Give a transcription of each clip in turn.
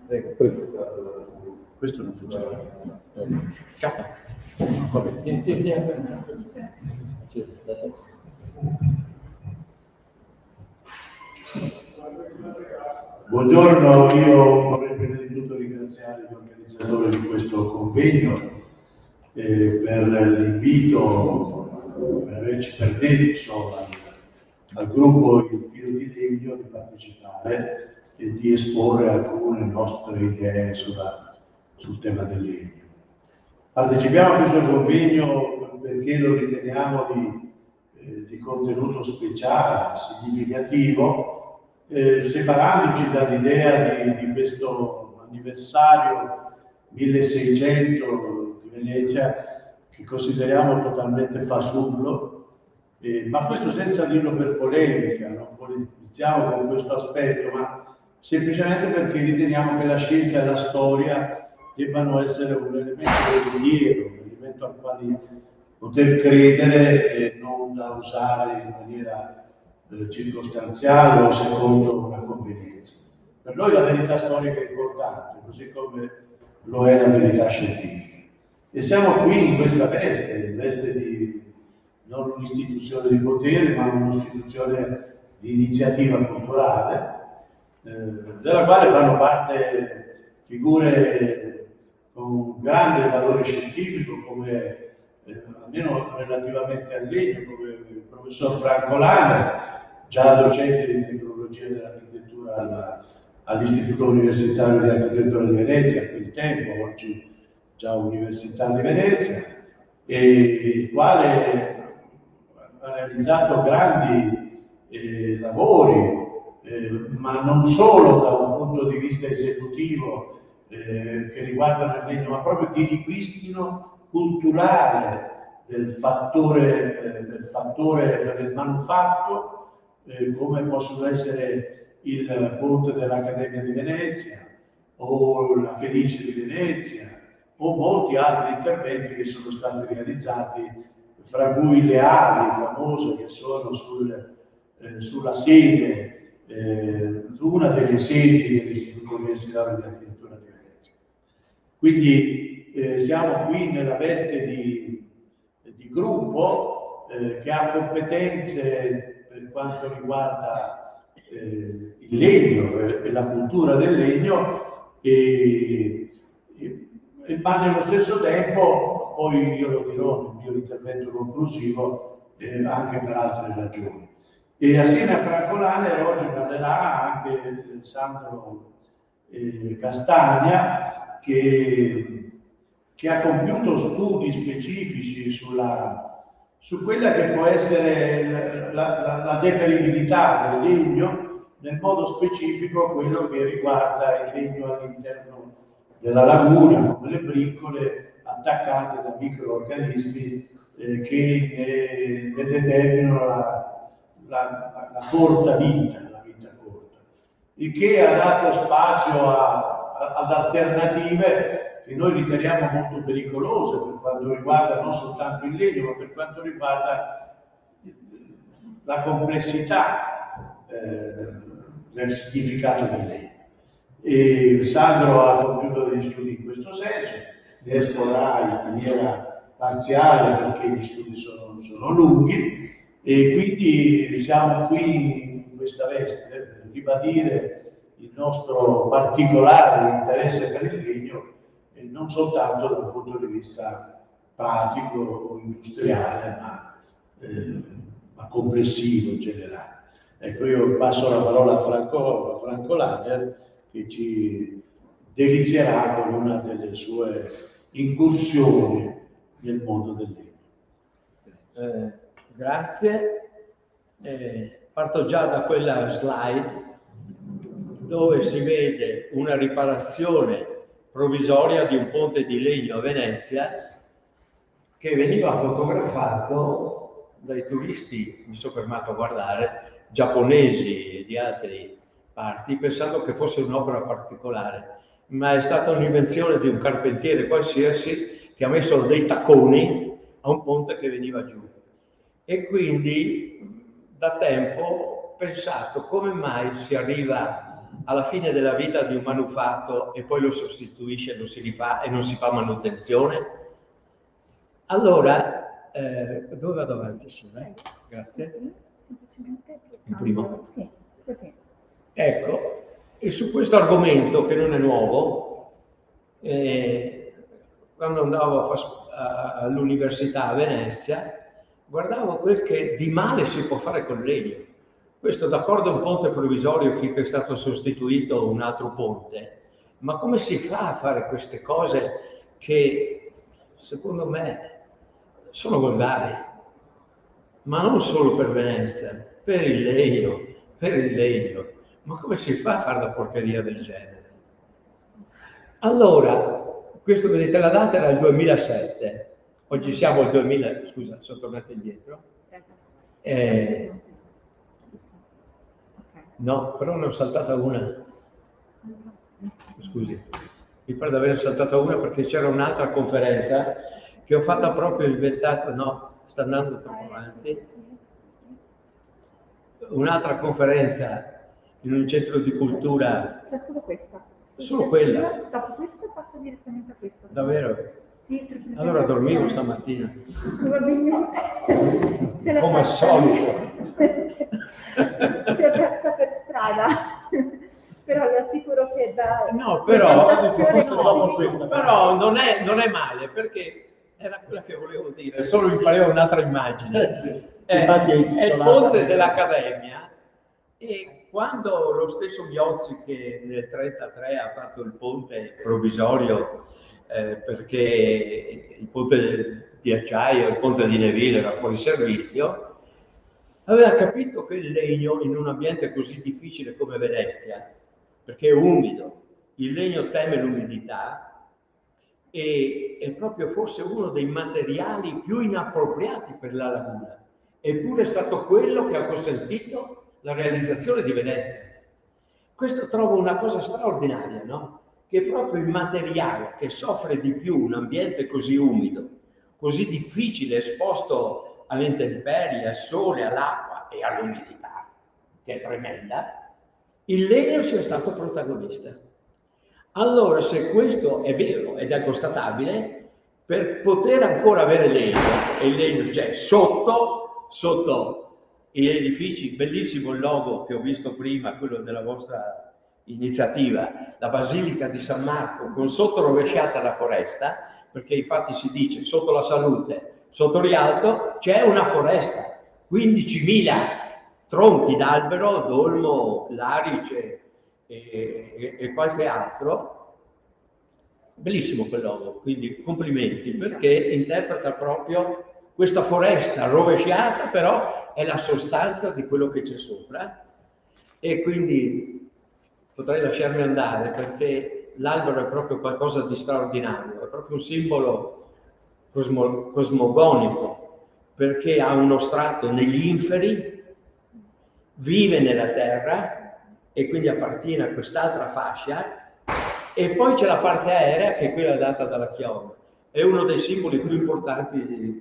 Prego. Questo non funziona. Buongiorno, io vorrei prima di tutto ringraziare gli organizzatori di questo convegno per l'invito, per averci permesso al gruppo Il Filo di Legno di partecipare e di esporre alcune nostre idee sul tema del legno. Partecipiamo a questo convegno perché lo riteniamo di contenuto speciale, significativo, separandoci dall'idea di questo anniversario 1600 di Venezia, che consideriamo totalmente fasullo, ma questo senza dirlo per polemica, non polemizziamo con questo aspetto, ma semplicemente perché riteniamo che la scienza e la storia debbano essere un elemento veritiero, un elemento al quale poter credere e non da usare in maniera circostanziale o secondo una convenienza. Per noi la verità storica è importante, così come lo è la verità scientifica. E siamo qui in questa veste di non un'istituzione di potere, ma un'istituzione di iniziativa culturale, della quale fanno parte figure con grande valore scientifico, come almeno relativamente al legno, come il professor Franco Lander, già docente di tecnologia dell'architettura all'Istituto Universitario di Architettura di Venezia, a quel tempo, oggi già Università di Venezia, e il quale ha realizzato grandi lavori, ma non solo da un punto di vista esecutivo che riguardano il legno, ma proprio di ripristino culturale del fattore del manufatto, come possono essere il Ponte dell'Accademia di Venezia o la Fenice di Venezia o molti altri interventi che sono stati realizzati, fra cui le ali famose che sono sulla sede, una delle sedi dell'Istituto Universitario di Architettura di Venezia. Quindi siamo qui nella veste di gruppo che ha competenze per quanto riguarda il legno e la cultura del legno, ma nello stesso tempo, poi io lo dirò nel mio intervento conclusivo, anche per altre ragioni. E assieme a Franco Lander oggi parlerà anche Sandro Castagna, che ha compiuto studi specifici su quella che può essere la deperibilità del legno, nel modo specifico quello che riguarda il legno all'interno della laguna, come le briccole attaccate da microorganismi che ne determinano la corta vita, la vita corta, il che ha dato spazio ad alternative che noi riteniamo molto pericolose per quanto riguarda non soltanto il legno, ma per quanto riguarda la complessità del significato del legno. E Sandro ha compiuto degli studi in questo senso, li esporrà in maniera parziale perché gli studi sono lunghi, e quindi siamo qui in questa veste per ribadire il nostro particolare interesse per il legno, e non soltanto dal punto di vista pratico o industriale, ma complessivo in generale. Ecco, io passo la parola a Franco Lander, che ci delizierà con una delle sue incursioni nel mondo del legno. Grazie. Parto già da quella slide dove si vede una riparazione provvisoria di un ponte di legno a Venezia che veniva fotografato dai turisti, mi sono fermato a guardare, giapponesi e di altre parti, pensando che fosse un'opera particolare, ma è stata un'invenzione di un carpentiere qualsiasi che ha messo dei tacconi a un ponte che veniva giù. E quindi da tempo ho pensato come mai si arriva alla fine della vita di un manufatto e poi lo sostituisce, lo si rifà e non si fa manutenzione? Allora, dove vado avanti? Grazie. Semplicemente Il primo. Sì, così. Ecco, e su questo argomento che non è nuovo, quando andavo all'università a Venezia, guardavo quel che di male si può fare col legno. Questo d'accordo è un ponte provvisorio finché è stato sostituito un altro ponte, ma come si fa a fare queste cose che, secondo me, sono volgari? Ma non solo per Venezia, per il legno, per il legno. Ma come si fa a fare una porcheria del genere? Allora, questo vedete la data era il 2007, oggi siamo al 2000, scusa, sono tornato indietro. No, però ne ho saltata una. Scusi, mi pare di aver saltata una perché c'era un'altra conferenza che ho fatto proprio il 28, no, sta andando troppo avanti. Un'altra conferenza in un centro di cultura. C'è solo questa. Solo quella. Dopo questo passo direttamente a questa. Davvero? Sì, allora dormivo stamattina. Probabilmente. Come al solito. Si è persa per strada. Però le assicuro che da... No, però non è male, perché era quella che volevo dire, solo mi pareva un'altra immagine. È il ponte dell'Accademia, e quando lo stesso Miozzi, che nel 1933 ha fatto il ponte provvisorio, perché il ponte di acciaio, il ponte di Neville era fuori servizio, aveva capito che il legno in un ambiente così difficile come Venezia, perché è umido, il legno teme l'umidità, e è proprio forse uno dei materiali più inappropriati per la laguna. Eppure è stato quello che ha consentito la realizzazione di Venezia. Questo trovo una cosa straordinaria, no? Che proprio il materiale che soffre di più un ambiente così umido, così difficile, esposto alle intemperie, al sole, all'acqua e all'umidità, che è tremenda, il legno sia stato protagonista. Allora, se questo è vero ed è constatabile, per poter ancora avere legno, e il legno c'è sotto gli edifici, bellissimo il logo che ho visto prima, quello della vostra iniziativa, la Basilica di San Marco, con sotto rovesciata la foresta, perché infatti si dice sotto la salute, sotto Rialto c'è una foresta, 15.000 tronchi d'albero, dolmo, larice e qualche altro. Bellissimo quel logo, quindi complimenti, perché interpreta proprio questa foresta rovesciata, però è la sostanza di quello che c'è sopra, e quindi potrei lasciarmi andare, perché l'albero è proprio qualcosa di straordinario, è proprio un simbolo cosmogonico, perché ha uno strato negli inferi, vive nella terra e quindi appartiene a quest'altra fascia, e poi c'è la parte aerea, che è quella data dalla chioma. È uno dei simboli più importanti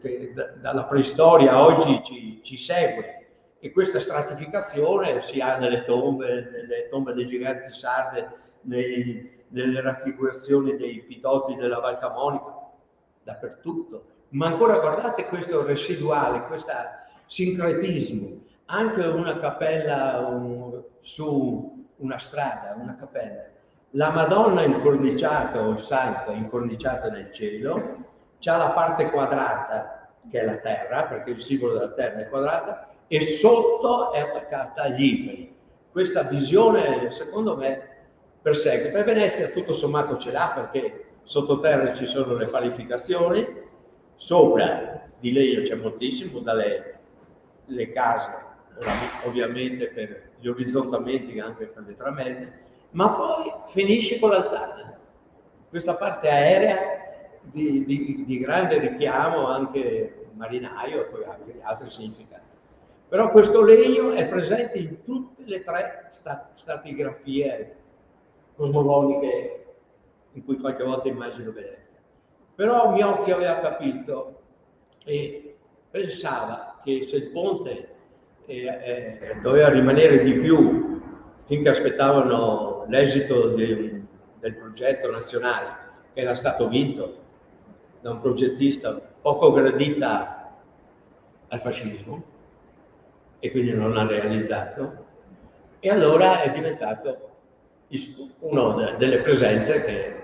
che dalla preistoria a oggi ci segue, e questa stratificazione si ha nelle tombe dei giganti sarde, nelle raffigurazioni dei pitoti della Val Camonica, dappertutto. Ma ancora guardate questo residuale, questo sincretismo, anche una cappella su una strada, una cappella. La Madonna incorniciata, o il Santo incorniciata nel cielo, c'ha la parte quadrata, che è la terra, perché il simbolo della terra è quadrata, e sotto è attaccata agli inferi. Questa visione, secondo me, persegue. Per Venezia tutto sommato ce l'ha, perché sottoterra ci sono le palificazioni, sopra di legno c'è moltissimo, dalle case, ovviamente per gli orizzontamenti, anche per le tramezze, ma poi finisce con l'altare. Questa parte aerea di grande richiamo, anche marinaio, e poi anche altri significati. Però questo legno è presente in tutte le tre stratigrafie cosmogoniche in cui qualche volta immagino Venezia. Però Miozzi aveva capito e pensava che se il ponte doveva rimanere di più finché aspettavano l'esito del progetto nazionale, che era stato vinto da un progettista poco gradita al fascismo e quindi non l'ha realizzato, e allora è diventato una delle presenze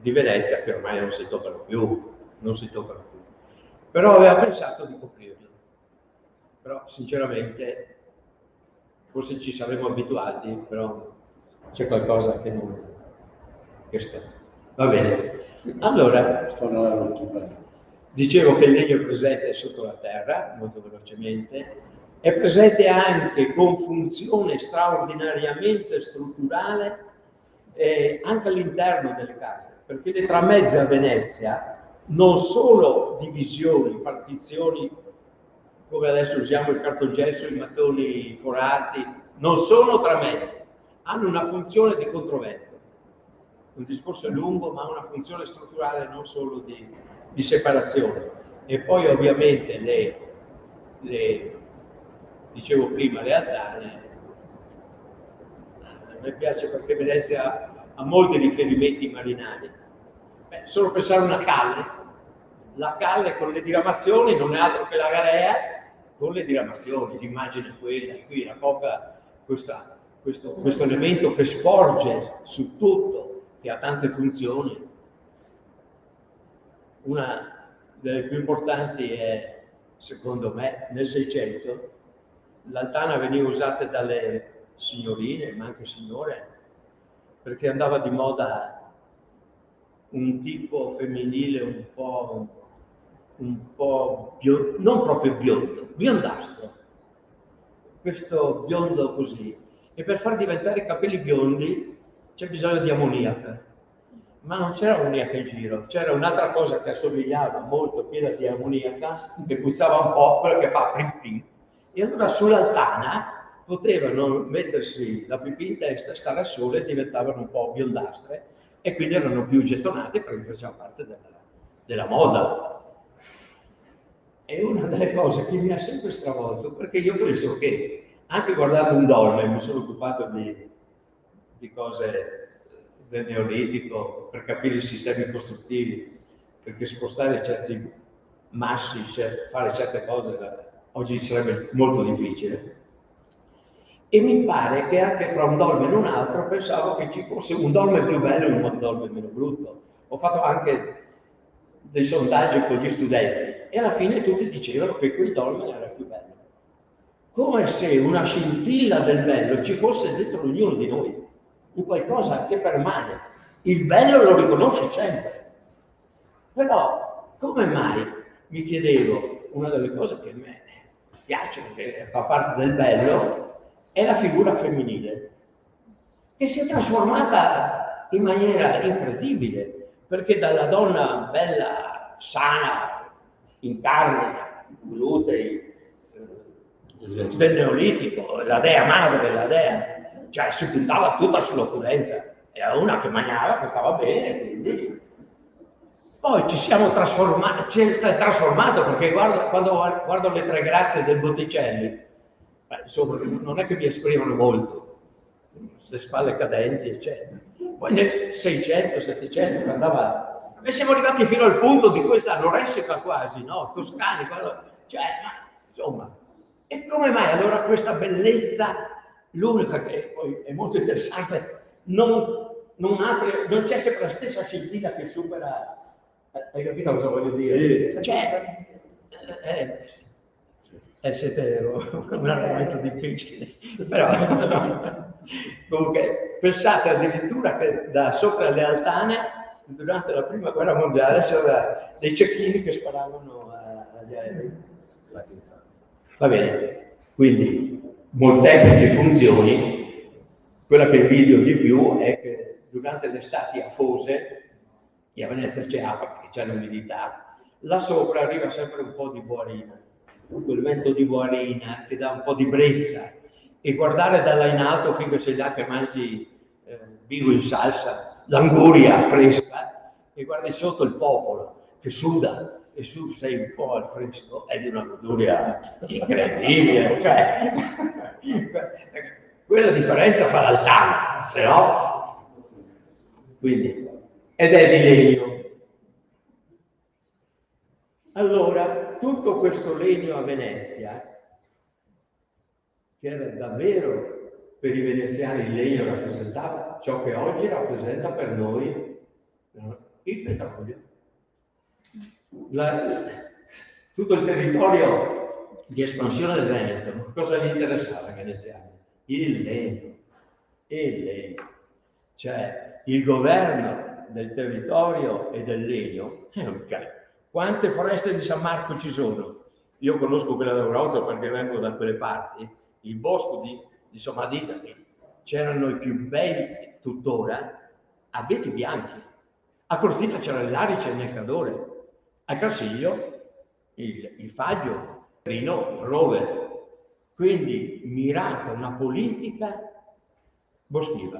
di Venezia che ormai non si toccano più, Però aveva pensato di coprirlo. Però sinceramente forse ci saremmo abituati, però c'è qualcosa che sta. Va bene. Allora, dicevo che il legno è presente sotto la terra, molto velocemente, è presente anche con funzione straordinariamente strutturale anche all'interno delle case, perché le tramezze a Venezia non sono divisioni, partizioni, come adesso usiamo il cartongesso, i mattoni forati, non sono tramezze, hanno una funzione di controvento. Un discorso è lungo, ma ha una funzione strutturale, non solo di separazione. E poi ovviamente dicevo prima, le altane, a me piace perché Venezia ha molti riferimenti marinari. Solo pensare a una calle, la calle con le diramazioni non è altro che la galea con le diramazioni, l'immagine è quella, e qui raccolga questo elemento che sporge su tutto, che ha tante funzioni. Una delle più importanti è, secondo me, nel 600, l'altana veniva usata dalle signorine, ma anche signore, perché andava di moda un tipo femminile un po' biondo, non proprio biondo, biondastro, questo biondo così. E per far diventare i capelli biondi c'è bisogno di ammoniaca, ma non c'era ammoniaca in giro, c'era un'altra cosa che assomigliava molto, piena di ammoniaca, che puzzava un po', quella che fa prim prim. E allora sull'altana potevano mettersi la pipì in testa, stare al sole e diventavano un po' biondastre, e quindi erano più gettonati perché facevano parte della moda. È una delle cose che mi ha sempre stravolto, perché io penso che anche guardando un dolmen, mi sono occupato di cose del Neolitico per capire i sistemi costruttivi, perché spostare certi massi, fare certe cose oggi sarebbe molto difficile. E mi pare che anche fra un dolmen e un altro pensavo che ci fosse un dolmen più bello e un dolmen meno brutto. Ho fatto anche dei sondaggi con gli studenti e alla fine tutti dicevano che quel dolmen era più bello. Come se una scintilla del bello ci fosse dentro ognuno di noi, un qualcosa che permane. Il bello lo riconosci sempre. Però, come mai, mi chiedevo, una delle cose che a me piacciono, che fa parte del bello, è la figura femminile, che si è trasformata in maniera incredibile, perché dalla donna bella, sana, in carne, glutei, del Neolitico, la dea madre, la dea, cioè si puntava tutta sull'opulenza, era una che mangiava, che stava bene, quindi... Poi ci siamo trasformati, ci è trasformato, perché quando guardo le tre grazie del Botticelli, insomma, non è che mi esprimono molto, queste spalle cadenti, eccetera. Poi nel 600, 700 andava... E siamo arrivati fino al punto di questa Noressica quasi, no? Toscani, cioè, ma insomma... E come mai allora questa bellezza, l'unica che poi è molto interessante, non c'è sempre la stessa scintilla che supera... Hai capito cosa voglio dire? Sì. Cioè, siete un argomento difficile, però comunque pensate addirittura che da sopra le altane durante la prima guerra mondiale c'erano dei cecchini che sparavano agli aerei. Va bene, quindi molteplici funzioni. Quella che invidio di più è che durante le estati afose, e a Venezia c'è acqua perché c'è l'umidità, là sopra arriva sempre un po' di boarina, quel vento di boarina che dà un po' di brezza, e guardare da là in alto finché sei là che mangi bigo in salsa, l'anguria fresca, e guardi sotto il popolo che suda e su sei un po' al fresco, è di una goduria incredibile, cioè quella differenza fa l'altana, se no. Quindi, ed è di legno. Allora, tutto questo legno a Venezia, che era davvero per i veneziani il legno rappresentava ciò che oggi rappresenta per noi il petrolio. Tutto il territorio di espansione del Veneto, cosa gli interessava ai veneziani? Il legno. Cioè il governo del territorio e del legno. Quante foreste di San Marco ci sono? Io conosco quella d'Aurozzo perché vengo da quelle parti. Il bosco di Somadita, c'erano i più bei tuttora abeti bianchi. A Cortina c'era l'Arice e il Mercadore. A Cassiglio il Faggio, Rino, il Rover. Quindi mirata una politica boschiva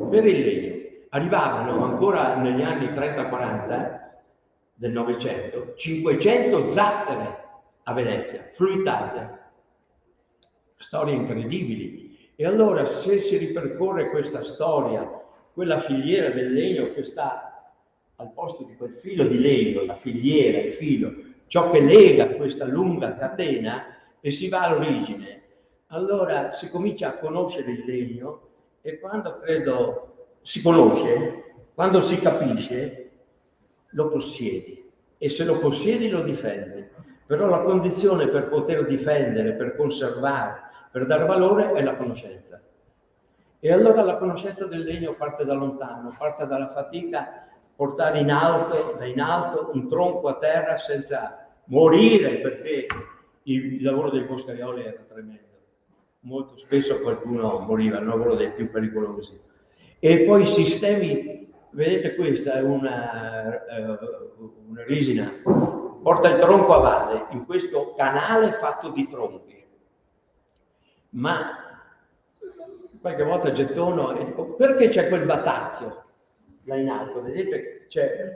per il legno. Arrivavano ancora negli anni 30-40 del Novecento 500 zattere a Venezia, fluitate. Storie incredibili. E allora se si ripercorre questa storia, quella filiera del legno che sta al posto di quel filo di legno, la filiera, il filo, ciò che lega questa lunga catena e si va all'origine, allora si comincia a conoscere il legno e quando si conosce, quando si capisce, lo possiedi e se lo possiedi lo difendi. Però la condizione per poter difendere, per conservare, per dare valore è la conoscenza. E allora la conoscenza del legno parte da lontano, parte dalla fatica, portare da in alto un tronco a terra senza morire, perché il lavoro dei boscaioli era tremendo. Molto spesso qualcuno moriva, il lavoro dei più pericolosi. E poi i sistemi, vedete questa è una risina, porta il tronco a valle in questo canale fatto di tronchi. Ma qualche volta gettono e dico, perché c'è quel batacchio là in alto? Vedete,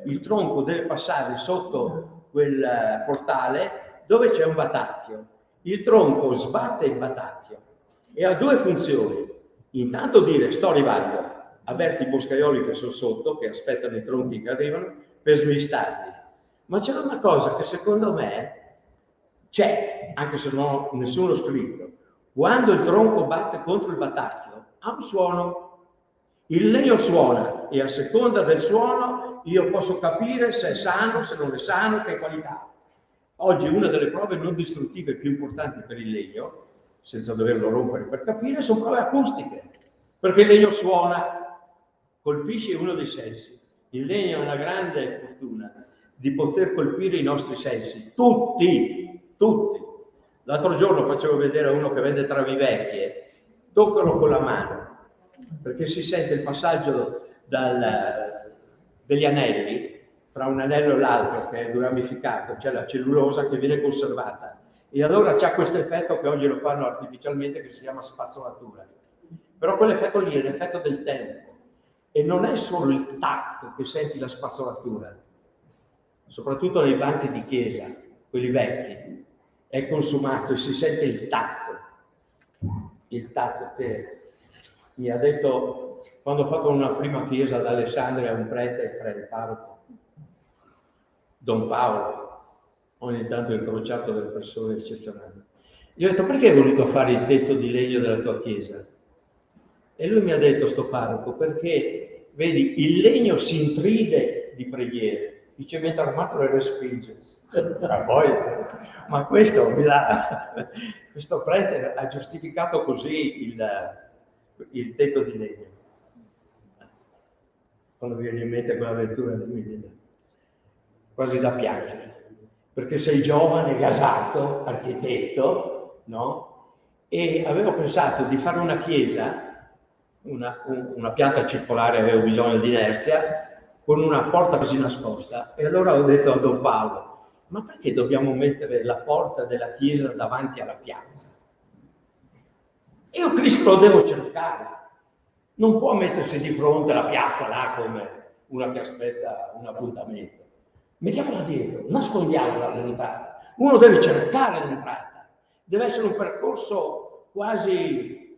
il tronco deve passare sotto quel portale dove c'è un batacchio. Il tronco sbatte il batacchio e ha due funzioni. Intanto dire sto arrivando, avverti i boscaioli che sono sotto, che aspettano i tronchi che arrivano, per smistarli. Ma c'è una cosa che secondo me c'è, anche se non ho nessuno scritto. Quando il tronco batte contro il batacchio, ha un suono. Il legno suona e a seconda del suono io posso capire se è sano, se non è sano, che qualità. Oggi una delle prove non distruttive più importanti per il legno, senza doverlo rompere per capire, sono prove acustiche. Perché il legno suona, colpisce uno dei sensi. Il legno è una grande fortuna di poter colpire i nostri sensi, tutti. L'altro giorno facevo vedere a uno che vende travi vecchie, toccalo con la mano, perché si sente il passaggio degli anelli, tra un anello e l'altro che è ramificato, c'è la cellulosa che viene conservata. E allora c'è questo effetto che oggi lo fanno artificialmente che si chiama spazzolatura. Però quell'effetto lì è l'effetto del tempo. E non è solo il tatto che senti la spazzolatura, soprattutto nei banchi di chiesa, quelli vecchi, è consumato e si sente il tatto che mi ha detto, quando ho fatto una prima chiesa ad Alessandria, un prete, il parroco, Don Paolo, ogni tanto ho incrociato delle persone eccezionali. Gli ho detto, perché hai voluto fare il tetto di legno della tua chiesa? E lui mi ha detto, sto parroco, perché, vedi, il legno si intride di preghiere, il cemento armato le respinge. Ma questo prete ha giustificato così il tetto di legno. Quando viene in mente quell'avventura mi viene quasi da piangere, perché sei giovane, gasato, architetto, no? E avevo pensato di fare una chiesa, una pianta circolare, avevo bisogno di inerzia, con una porta così nascosta, e allora ho detto a Don Paolo, ma perché dobbiamo mettere la porta della chiesa davanti alla piazza? Io Cristo lo devo cercare, non può mettersi di fronte alla piazza là come una che aspetta un appuntamento. Mettiamola dietro, nascondiamola all'entrata. Uno deve cercare l'entrata, deve essere un percorso quasi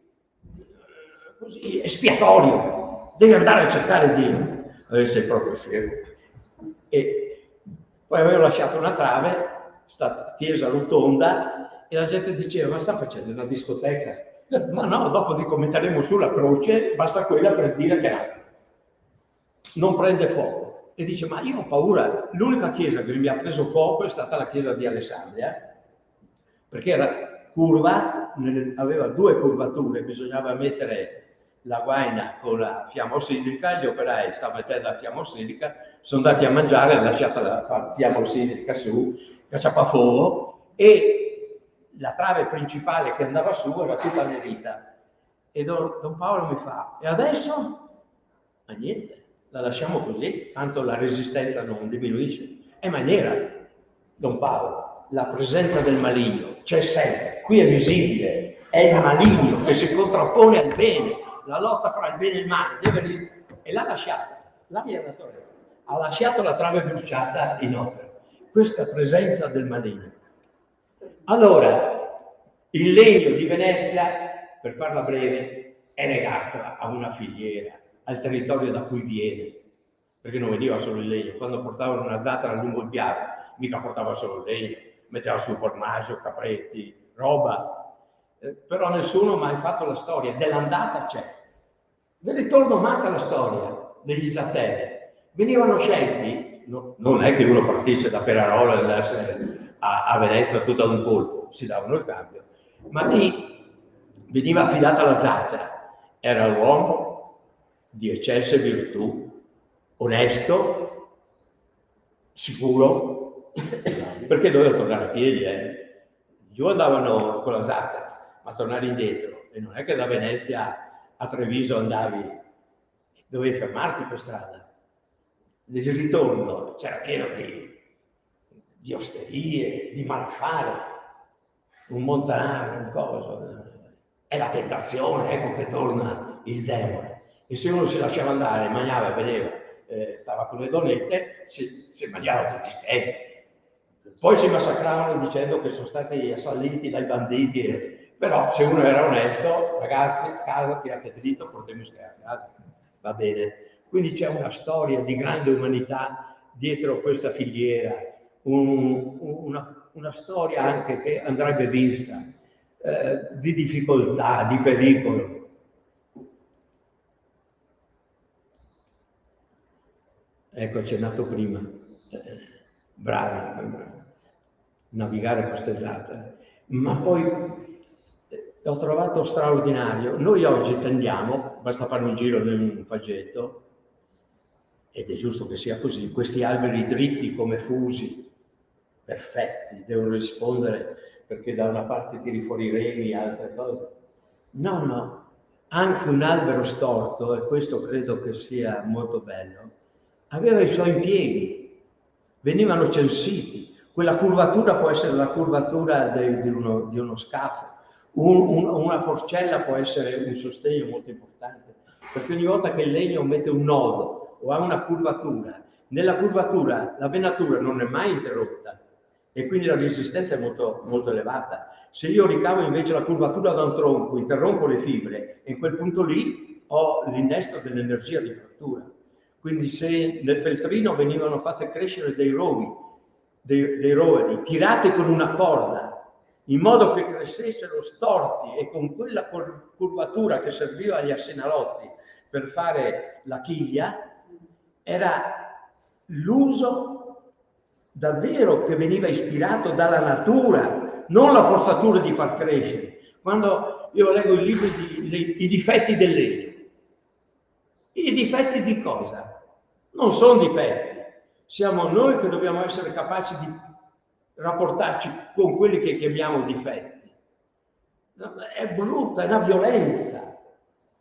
così espiatorio, devi andare a cercare Dio. Sei proprio scemo. E poi avevo lasciato una trave, sta chiesa rotonda, e la gente diceva: ma sta facendo una discoteca? Ma no, dopo dico, metteremo sulla croce, basta quella per dire che non prende fuoco. E dice: ma io ho paura. L'unica chiesa che mi ha preso fuoco è stata la chiesa di Alessandria, perché era curva, aveva 2 curvature, bisognava mettere la guaina con la fiamma ossidrica, gli operai stavano mettendo la fiamma ossidrica, sono andati a mangiare, hanno lasciato la fiamma ossidrica su, cacciapafuoco, e la trave principale che andava su era tutta annerita. E Don Paolo mi fa: e adesso? Ma niente, la lasciamo così, tanto la resistenza non diminuisce. È maniera, Don Paolo, la presenza del maligno c'è sempre, qui è visibile, è il maligno che si contrappone al bene, la lotta fra il bene e il male, e l'ha lasciata, la mia naturale, ha lasciato la trave bruciata in opera, questa presenza del maligno. Allora, il legno di Venezia, per farla breve, è legato a una filiera, al territorio da cui viene, perché non veniva solo il legno. Quando portavano una zattera lungo il piano, mica portava solo il legno, metteva sul formaggio, capretti, roba. Però nessuno ha mai fatto la storia, dell'andata c'è. Del ritorno manca la storia degli Zattelli. Venivano scelti, non è che uno partisse da Perarola e andasse a Venezia tutto ad un colpo, si davano il cambio, ma lì veniva affidata la zattera, era l'uomo di eccelse virtù, onesto, sicuro, perché doveva tornare a piedi, Giù andavano con la zattera, ma tornare indietro, e non è che da Venezia a Treviso andavi, dovevi fermarti per strada. Nel ritorno c'era pieno di osterie, di malaffare, un montanaro, un coso. È la tentazione, ecco che torna il demone. E se uno si lasciava andare, mangiava, vedeva, stava con le donnette, si mangiava tutti i tempi. Poi si massacravano dicendo che sono stati assaliti dai banditi, però se uno era onesto, ragazzi, a casa tirate dritto, portiamoci a casa, va bene. Quindi c'è una storia di grande umanità dietro questa filiera, una storia anche che andrebbe vista, di difficoltà, di pericolo. Ecco, accennato prima, bravi, navigare queste zattere, ma poi l'ho trovato straordinario. Noi oggi tendiamo, basta fare un giro in un faggetto, ed è giusto che sia così, questi alberi dritti come fusi, perfetti, devono rispondere perché da una parte tiri fuori i remi, altre cose. No, anche un albero storto, e questo credo che sia molto bello, aveva i suoi impieghi, venivano censiti. Quella curvatura può essere la curvatura di uno scafo, una forcella può essere un sostegno molto importante, perché ogni volta che il legno mette un nodo o ha una curvatura, nella curvatura la venatura non è mai interrotta e quindi la resistenza è molto, molto elevata. Se io ricavo invece la curvatura da un tronco, interrompo le fibre e in quel punto lì ho l'innesto dell'energia di frattura. Quindi se nel feltrino venivano fatte crescere dei roveri tirati con una corda in modo che crescessero storti e con quella curvatura che serviva agli assenalotti per fare la chiglia, era l'uso davvero che veniva ispirato dalla natura, non la forzatura di far crescere. Quando io leggo i libri i difetti del legno, i difetti di cosa? Non sono difetti, siamo noi che dobbiamo essere capaci di rapportarci con quelli che chiamiamo difetti. È brutta, è una violenza.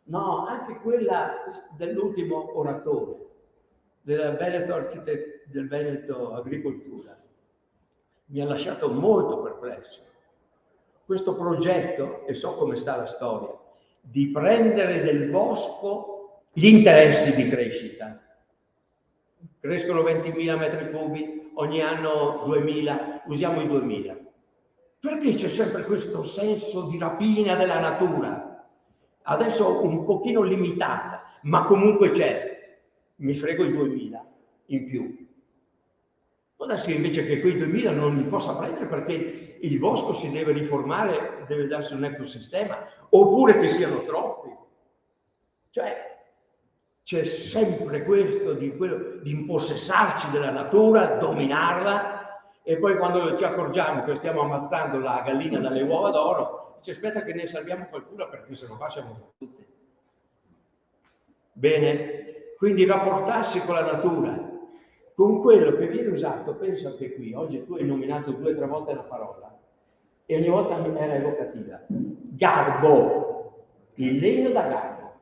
No, anche quella dell'ultimo oratore, del Veneto Agricoltura, mi ha lasciato molto perplesso. Questo progetto, e so come sta la storia, di prendere del bosco gli interessi di crescita. Crescono 20.000 metri cubi, ogni anno 2.000, usiamo i 2.000. Perché c'è sempre questo senso di rapina della natura? adesso un pochino limitata, ma comunque c'è, mi frego i 2000 in più. Può darsi invece che quei 2000 non li possa prendere perché il bosco si deve riformare, deve darsi un ecosistema, oppure che siano troppi. Cioè, c'è sempre questo di impossessarci della natura, dominarla, e poi quando ci accorgiamo che stiamo ammazzando la gallina dalle uova d'oro, ci aspetta che ne salviamo qualcuna perché se no qua siamo tutti. Bene, quindi rapportarsi con la natura, con quello che viene usato, pensa che qui, oggi tu hai nominato 2 o 3 volte la parola, e ogni volta era evocativa. Garbo, il legno da garbo,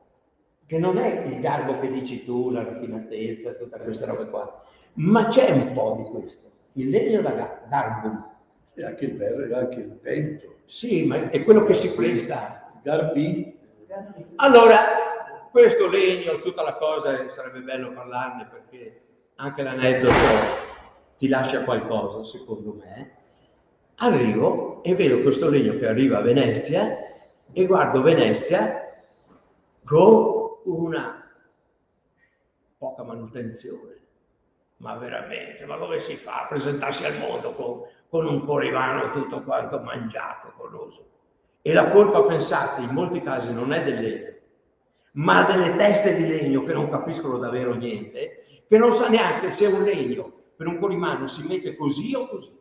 che non è il garbo che dici tu, la raffinatezza, tutta questa roba qua, ma c'è un po' di questo, il legno da garbo. E anche il vento. Sì, ma è quello che si presta. Garbi. Allora, questo legno, tutta la cosa, sarebbe bello parlarne perché anche l'aneddoto ti lascia qualcosa, secondo me. Arrivo e vedo questo legno che arriva a Venezia e guardo Venezia con una poca manutenzione. Ma veramente, ma come si fa a presentarsi al mondo con un corivano tutto quanto mangiato, coloso? E la colpa, pensate, in molti casi non è del legno, ma delle teste di legno che non capiscono davvero niente, che non sa neanche se un legno per un corivano si mette così o così.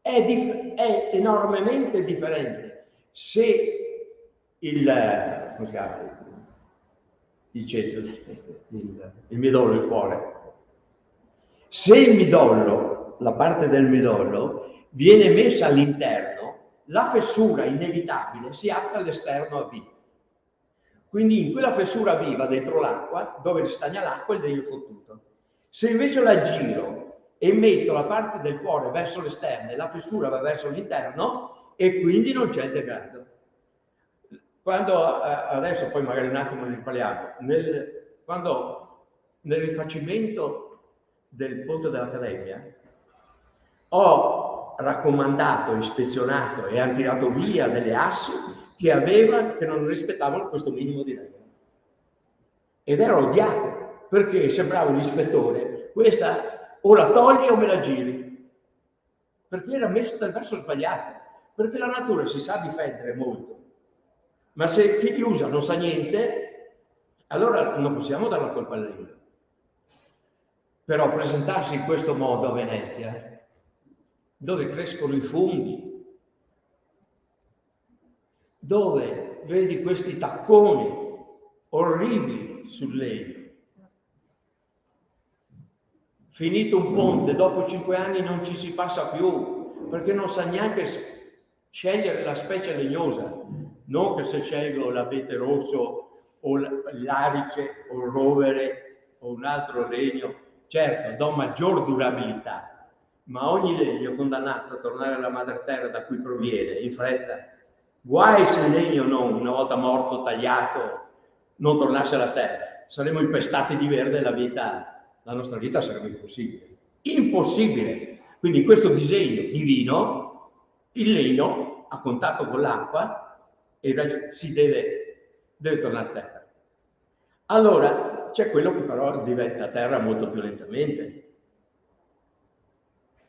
È enormemente differente. Se come si chiama? Il centro, il midollo, il cuore. Se il midollo, la parte del midollo, viene messa all'interno, la fessura inevitabile si apre all'esterno a V. Quindi in quella fessura viva dentro l'acqua, dove ristagna l'acqua, il legno fottuto. Se invece la giro e metto la parte del cuore verso l'esterno e la fessura va verso l'interno, e quindi non c'è il degrado. Quando adesso poi magari un attimo ne parliamo, quando nel rifacimento del ponte dell'Accademia ho raccomandato, ispezionato e hanno tirato via delle assi che non rispettavano questo minimo di regola. Ed ero odiato perché sembrava l'ispettore, questa o la togli o me la giri, perché era messo dal verso sbagliato, perché la natura si sa difendere molto. Ma se chi li usa non sa niente, allora non possiamo dare la colpa al legno. Però presentarsi in questo modo a Venezia, dove crescono i funghi, dove vedi questi tacconi orribili sul legno, finito un ponte, dopo 5 anni non ci si passa più, perché non sa neanche scegliere la specie legnosa. Non che se scelgo l'abete rosso o l'arice o il rovere o un altro legno, certo, do maggior durabilità, ma ogni legno è condannato a tornare alla madre terra da cui proviene, in fretta. Guai se il legno non, una volta morto, tagliato, non tornasse alla terra. Saremmo impestati di verde la nostra vita sarebbe impossibile. Impossibile! Quindi in questo disegno divino, il legno, a contatto con l'acqua, e si deve tornare a terra. Allora c'è quello che però diventa a terra molto più lentamente.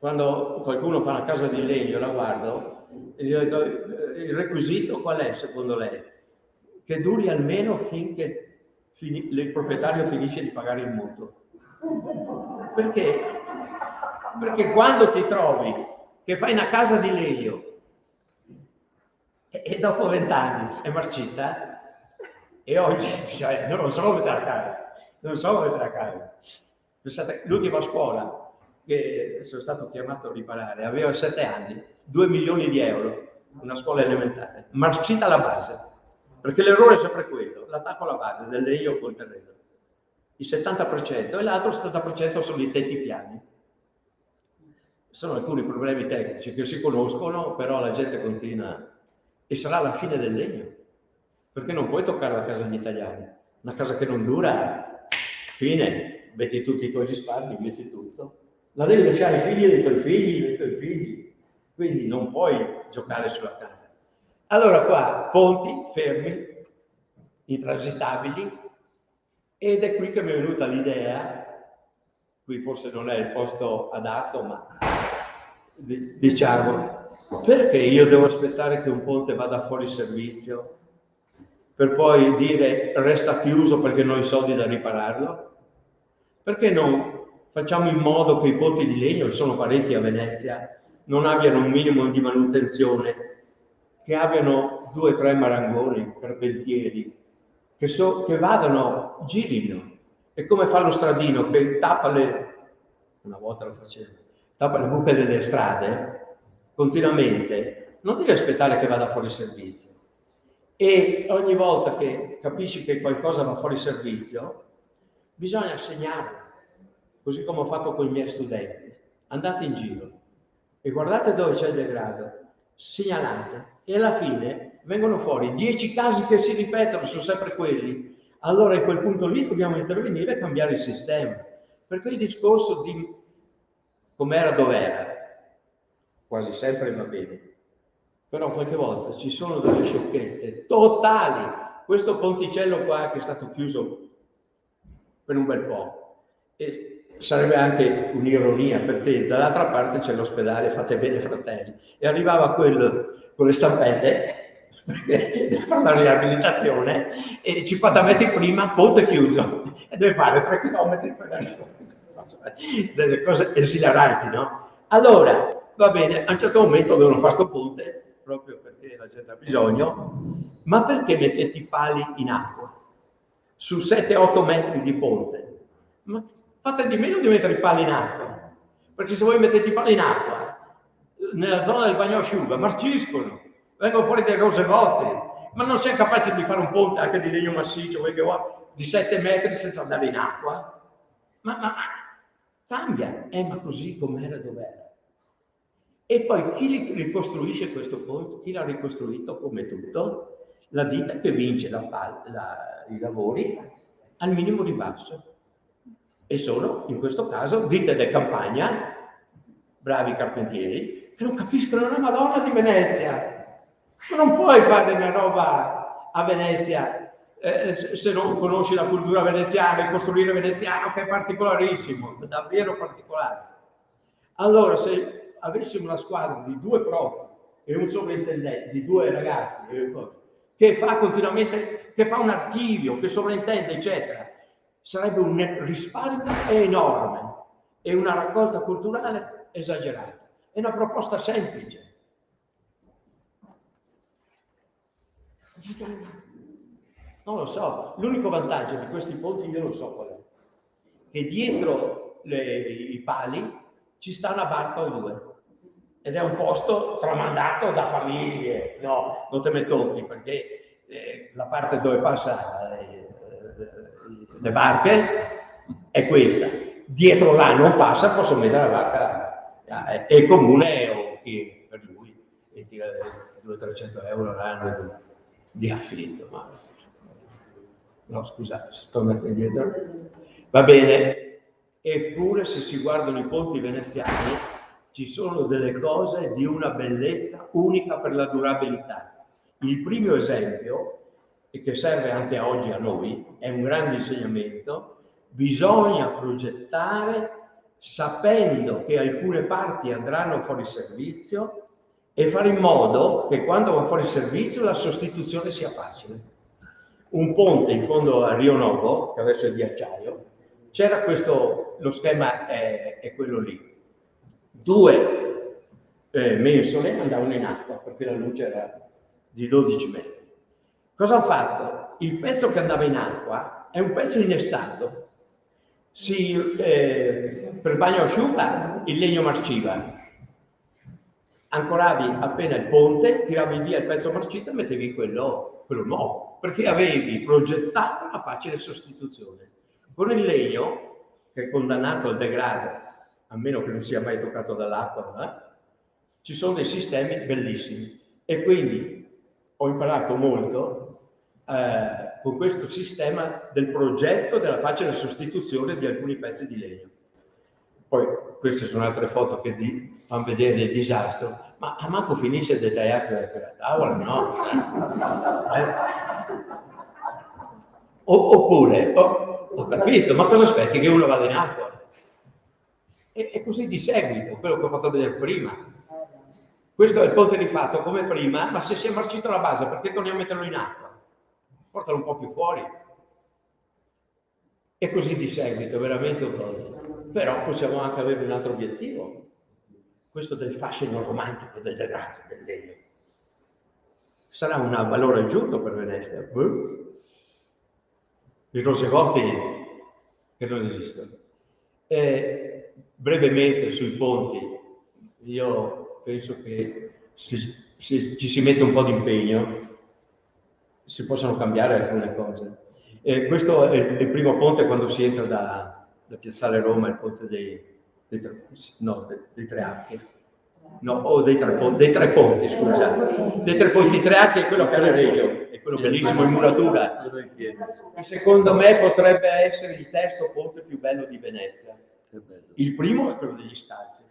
Quando qualcuno fa una casa di legno, la guardo e dico, il requisito qual è secondo lei? Che duri almeno finché il proprietario finisce di pagare il mutuo. Perché? Perché quando ti trovi che fai una casa di legno e dopo 20 anni è marcita, e oggi cioè, non so come mettere a casa, Pensate, l'ultima scuola che sono stato chiamato a riparare aveva 7 anni, 2 milioni di euro, una scuola elementare, marcita alla base, perché l'errore è sempre quello, l'attacco alla base del legno col terreno, il 70% e l'altro 70% sono i tetti piani. Sono alcuni problemi tecnici che si conoscono, però la gente continua. E sarà la fine del legno, perché non puoi toccare la casa degli italiani. Una casa che non dura, fine, metti tutti i tuoi risparmi, metti tutto. La devi lasciare ai figli dei tuoi figli, quindi non puoi giocare sulla casa. Allora qua, ponti, fermi, intransitabili, ed è qui che mi è venuta l'idea, qui forse non è il posto adatto, ma diciamo, perché io devo aspettare che un ponte vada fuori servizio per poi dire resta chiuso perché non ho i soldi da ripararlo? Perché non facciamo in modo che i ponti di legno, che sono parecchi a Venezia, non abbiano un minimo di manutenzione, che abbiano 2 o 3 marangoni, carpentieri, che vadano, girino. E come fa lo stradino che tappa una volta lo facevo, tappa le buche delle strade continuamente, non devi aspettare che vada fuori servizio. E ogni volta che capisci che qualcosa va fuori servizio, bisogna segnarlo, così come ho fatto con i miei studenti. Andate in giro e guardate dove c'è il degrado, segnalate, e alla fine vengono fuori 10 casi che si ripetono, sono sempre quelli. Allora in quel punto lì dobbiamo intervenire e cambiare il sistema, perché il discorso di com'era dov'era quasi sempre va bene, però qualche volta ci sono delle sciocchezze totali. Questo ponticello qua che è stato chiuso per un bel po', e sarebbe anche un'ironia, perché dall'altra parte c'è l'ospedale Fate Bene Fratelli, e arrivava quello con le stampelle per fare la riabilitazione e 50 metri prima ponte chiuso, e deve fare 3 chilometri per arrivare. Delle cose esilaranti, no? Allora va bene, a un certo momento devono fare sto ponte proprio perché la gente ha bisogno, ma perché mettete i pali in acqua su 7-8 metri di ponte? Ma fate di meno di mettere i pali in acqua, perché se voi mettete i pali in acqua nella zona del bagnosciuga marciscono, vengono fuori delle rose volte, ma non siamo capaci di fare un ponte anche di legno massiccio di 7 metri senza andare in acqua? Ma cambia, ma così com'era dov'era. E poi chi ricostruisce questo ponte? Chi l'ha ricostruito come tutto? La ditta che vince i lavori al minimo ribasso. E sono, in questo caso, ditte di campagna, bravi carpentieri, che non capiscono una Madonna di Venezia. Ma non puoi fare una roba a Venezia se non conosci la cultura veneziana, il costruire veneziano, che è particolarissimo, davvero particolare. Allora, se avessimo una squadra di 2 prof e un sovrintendente, di 2 ragazzi, che fa continuamente, che fa un archivio, che sovrintende, eccetera, sarebbe un risparmio enorme e una raccolta culturale esagerata. È una proposta semplice. Non lo so, l'unico vantaggio di questi ponti io non so qual è, che dietro i pali ci sta una barca o 2, ed è un posto tramandato da famiglie, no, non te mettotti, perché la parte dove passa le barche è questa, dietro là non passa, posso mettere la barca, è il comune o chi per lui, e tira 200-300 euro l'anno di affitto, ma no, scusate, sto andando indietro. Va bene, eppure se si guardano i ponti veneziani ci sono delle cose di una bellezza unica per la durabilità. Il primo esempio, e che serve anche oggi a noi, è un grande insegnamento: bisogna progettare sapendo che alcune parti andranno fuori servizio e fare in modo che quando va fuori servizio la sostituzione sia facile. Un ponte in fondo a Rio Novo, che adesso è di acciaio, c'era questo, lo schema è quello lì. 2 mensole andavano in acqua perché la luce era di 12 metri. Cosa hanno fatto? Il pezzo che andava in acqua è un pezzo innestato. Per bagno asciutta il legno marciva. Ancoravi appena il ponte, tiravi via il pezzo marcito e mettevi quello nuovo, perché avevi progettato una facile sostituzione. Con il legno, che è condannato al degrado, a meno che non sia mai toccato dall'acqua, ci sono dei sistemi bellissimi. E quindi ho imparato molto con questo sistema del progetto della facile sostituzione di alcuni pezzi di legno. Poi queste sono altre foto che fanno vedere il disastro, ma a manco finisce di tagliare per la tavola, no? Oppure, ho capito, ma cosa aspetti che uno vada in acqua? E così di seguito, quello che ho fatto vedere prima. Questo è il ponte rifatto come prima, ma se si è marcito la base, perché torniamo a metterlo in acqua? Portalo un po' più fuori. E così di seguito, veramente un po'. Però possiamo anche avere un altro obiettivo, questo del fascino romantico del degrado del legno. Sarà un valore aggiunto per Venezia. I rosegotti che non esistono. Brevemente sui ponti, io penso che se ci si mette un po' di impegno si possono cambiare alcune cose. Questo è il primo ponte quando si entra da Piazzale Roma, il ponte dei Tre Archi. No, o dei tre ponti, scusate. Dei tre ponti, Tre Archi è quello che ha la Reggio, è quello bellissimo in muratura. E secondo me potrebbe essere il terzo ponte più bello di Venezia. Il primo è quello degli Scalzi,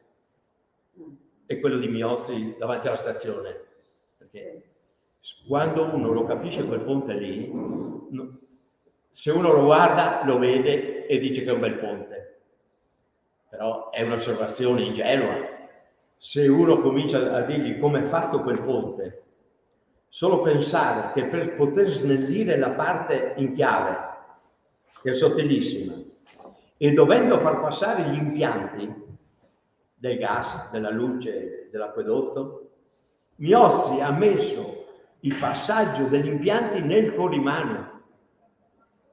è quello di Miozzi davanti alla stazione. Perché quando uno lo capisce quel ponte lì, se uno lo guarda, lo vede e dice che è un bel ponte. Però è un'osservazione ingenua. Se uno comincia a dirgli come è fatto quel ponte, solo pensare che per poter snellire la parte in chiave, che è sottilissima, e dovendo far passare gli impianti del gas, della luce, dell'acquedotto, Miozzi ha messo il passaggio degli impianti nel corrimano.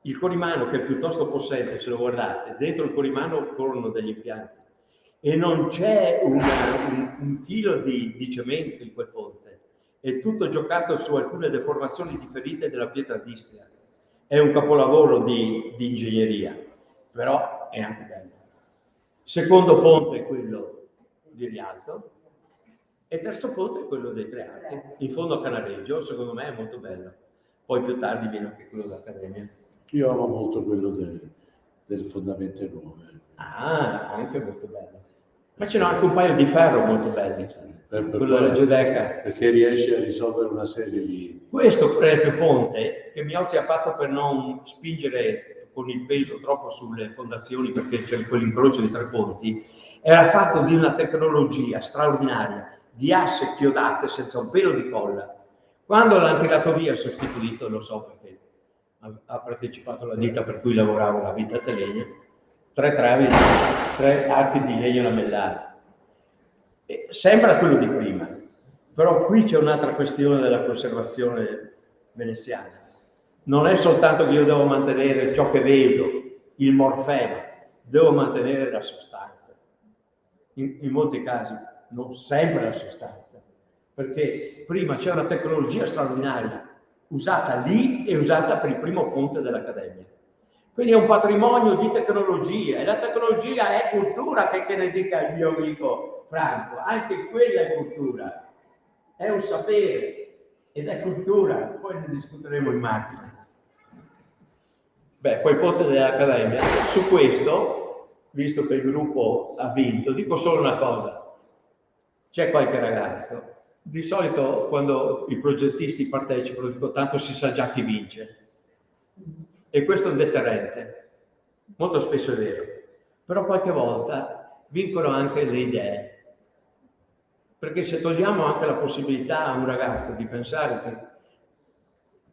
Il corrimano, che è piuttosto possente, se lo guardate, dentro il corrimano corrono degli impianti e non c'è un chilo di cemento in quel ponte, è tutto giocato su alcune deformazioni differite della pietra d'Istria. È un capolavoro di ingegneria, però è anche bello. Secondo ponte è quello di Rialto e terzo ponte è quello dei Tre Archi, in fondo a Canareggio, secondo me è molto bello. Poi più tardi viene anche quello dell'Accademia. Io amo molto quello del Fondamente Nuove. Ah, anche molto bello. Ma ce n'è anche un paio di ferro molto belli. Quello della Giudecca. Perché riesce a risolvere una serie di... Questo per esempio ponte che Miozzi ha fatto per non spingere con il peso troppo sulle fondazioni, perché c'è quell'incrocio di tre ponti, era fatto di una tecnologia straordinaria, di asse chiodate senza un pelo di colla. Quando l'antilatovia ha sostituito, lo so perché ha partecipato alla ditta per cui lavoravo, la Vita Telegna, 3 travi, 3 archi di legno lamellare. Sembra quello di prima, però qui c'è un'altra questione della conservazione veneziana. Non è soltanto che io devo mantenere ciò che vedo, il morfema, devo mantenere la sostanza. In molti casi non sempre la sostanza, perché prima c'è una tecnologia straordinaria usata lì e usata per il primo ponte dell'Accademia. Quindi è un patrimonio di tecnologia, e la tecnologia è cultura, che ne dica il mio amico Franco, anche quella è cultura, è un sapere ed è cultura, poi ne discuteremo in macchina. Beh, poi il ponte dell'Accademia, su questo, visto che il gruppo ha vinto, dico solo una cosa, c'è qualche ragazzo, di solito quando i progettisti partecipano dico tanto si sa già chi vince, e questo è un deterrente, molto spesso è vero, però qualche volta vincono anche le idee, perché se togliamo anche la possibilità a un ragazzo di pensare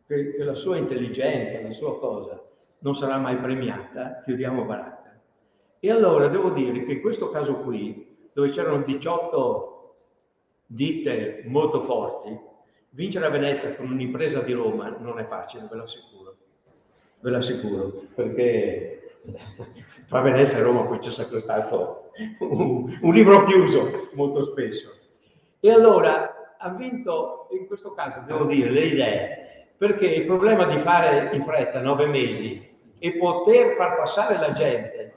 che la sua intelligenza, la sua cosa non sarà mai premiata, chiudiamo baracca. E allora devo dire che in questo caso qui, dove c'erano 18 ditte molto forti, vincere a Venezia con un'impresa di Roma non è facile, ve lo assicuro, perché tra Venezia e Roma poi c'è sempre stato un libro chiuso molto spesso. E allora ha vinto, in questo caso devo dire, le idee, perché il problema di fare in fretta 9 mesi e poter far passare la gente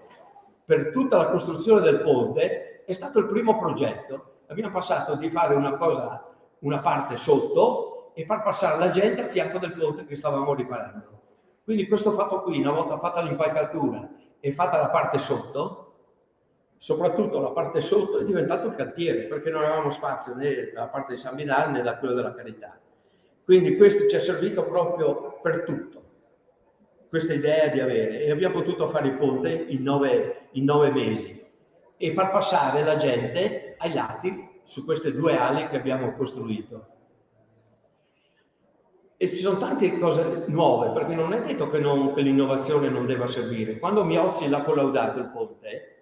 per tutta la costruzione del ponte è stato il primo progetto. Abbiamo passato di fare una cosa, una parte sotto, e far passare la gente a fianco del ponte che stavamo riparando. Quindi questo fatto qui, una volta fatta l'impalcatura e fatta la parte sotto, soprattutto la parte sotto, è diventato il cantiere, perché non avevamo spazio né dalla parte di San Minal né da quello della Carità. Quindi questo ci è servito proprio per tutto. questa idea di avere, e abbiamo potuto fare il ponte in 9 mesi e far passare la gente ai lati su queste 2 ali che abbiamo costruito. E ci sono tante cose nuove, perché non è detto che l'innovazione non debba servire. Quando Miozzi l'ha collaudato il ponte,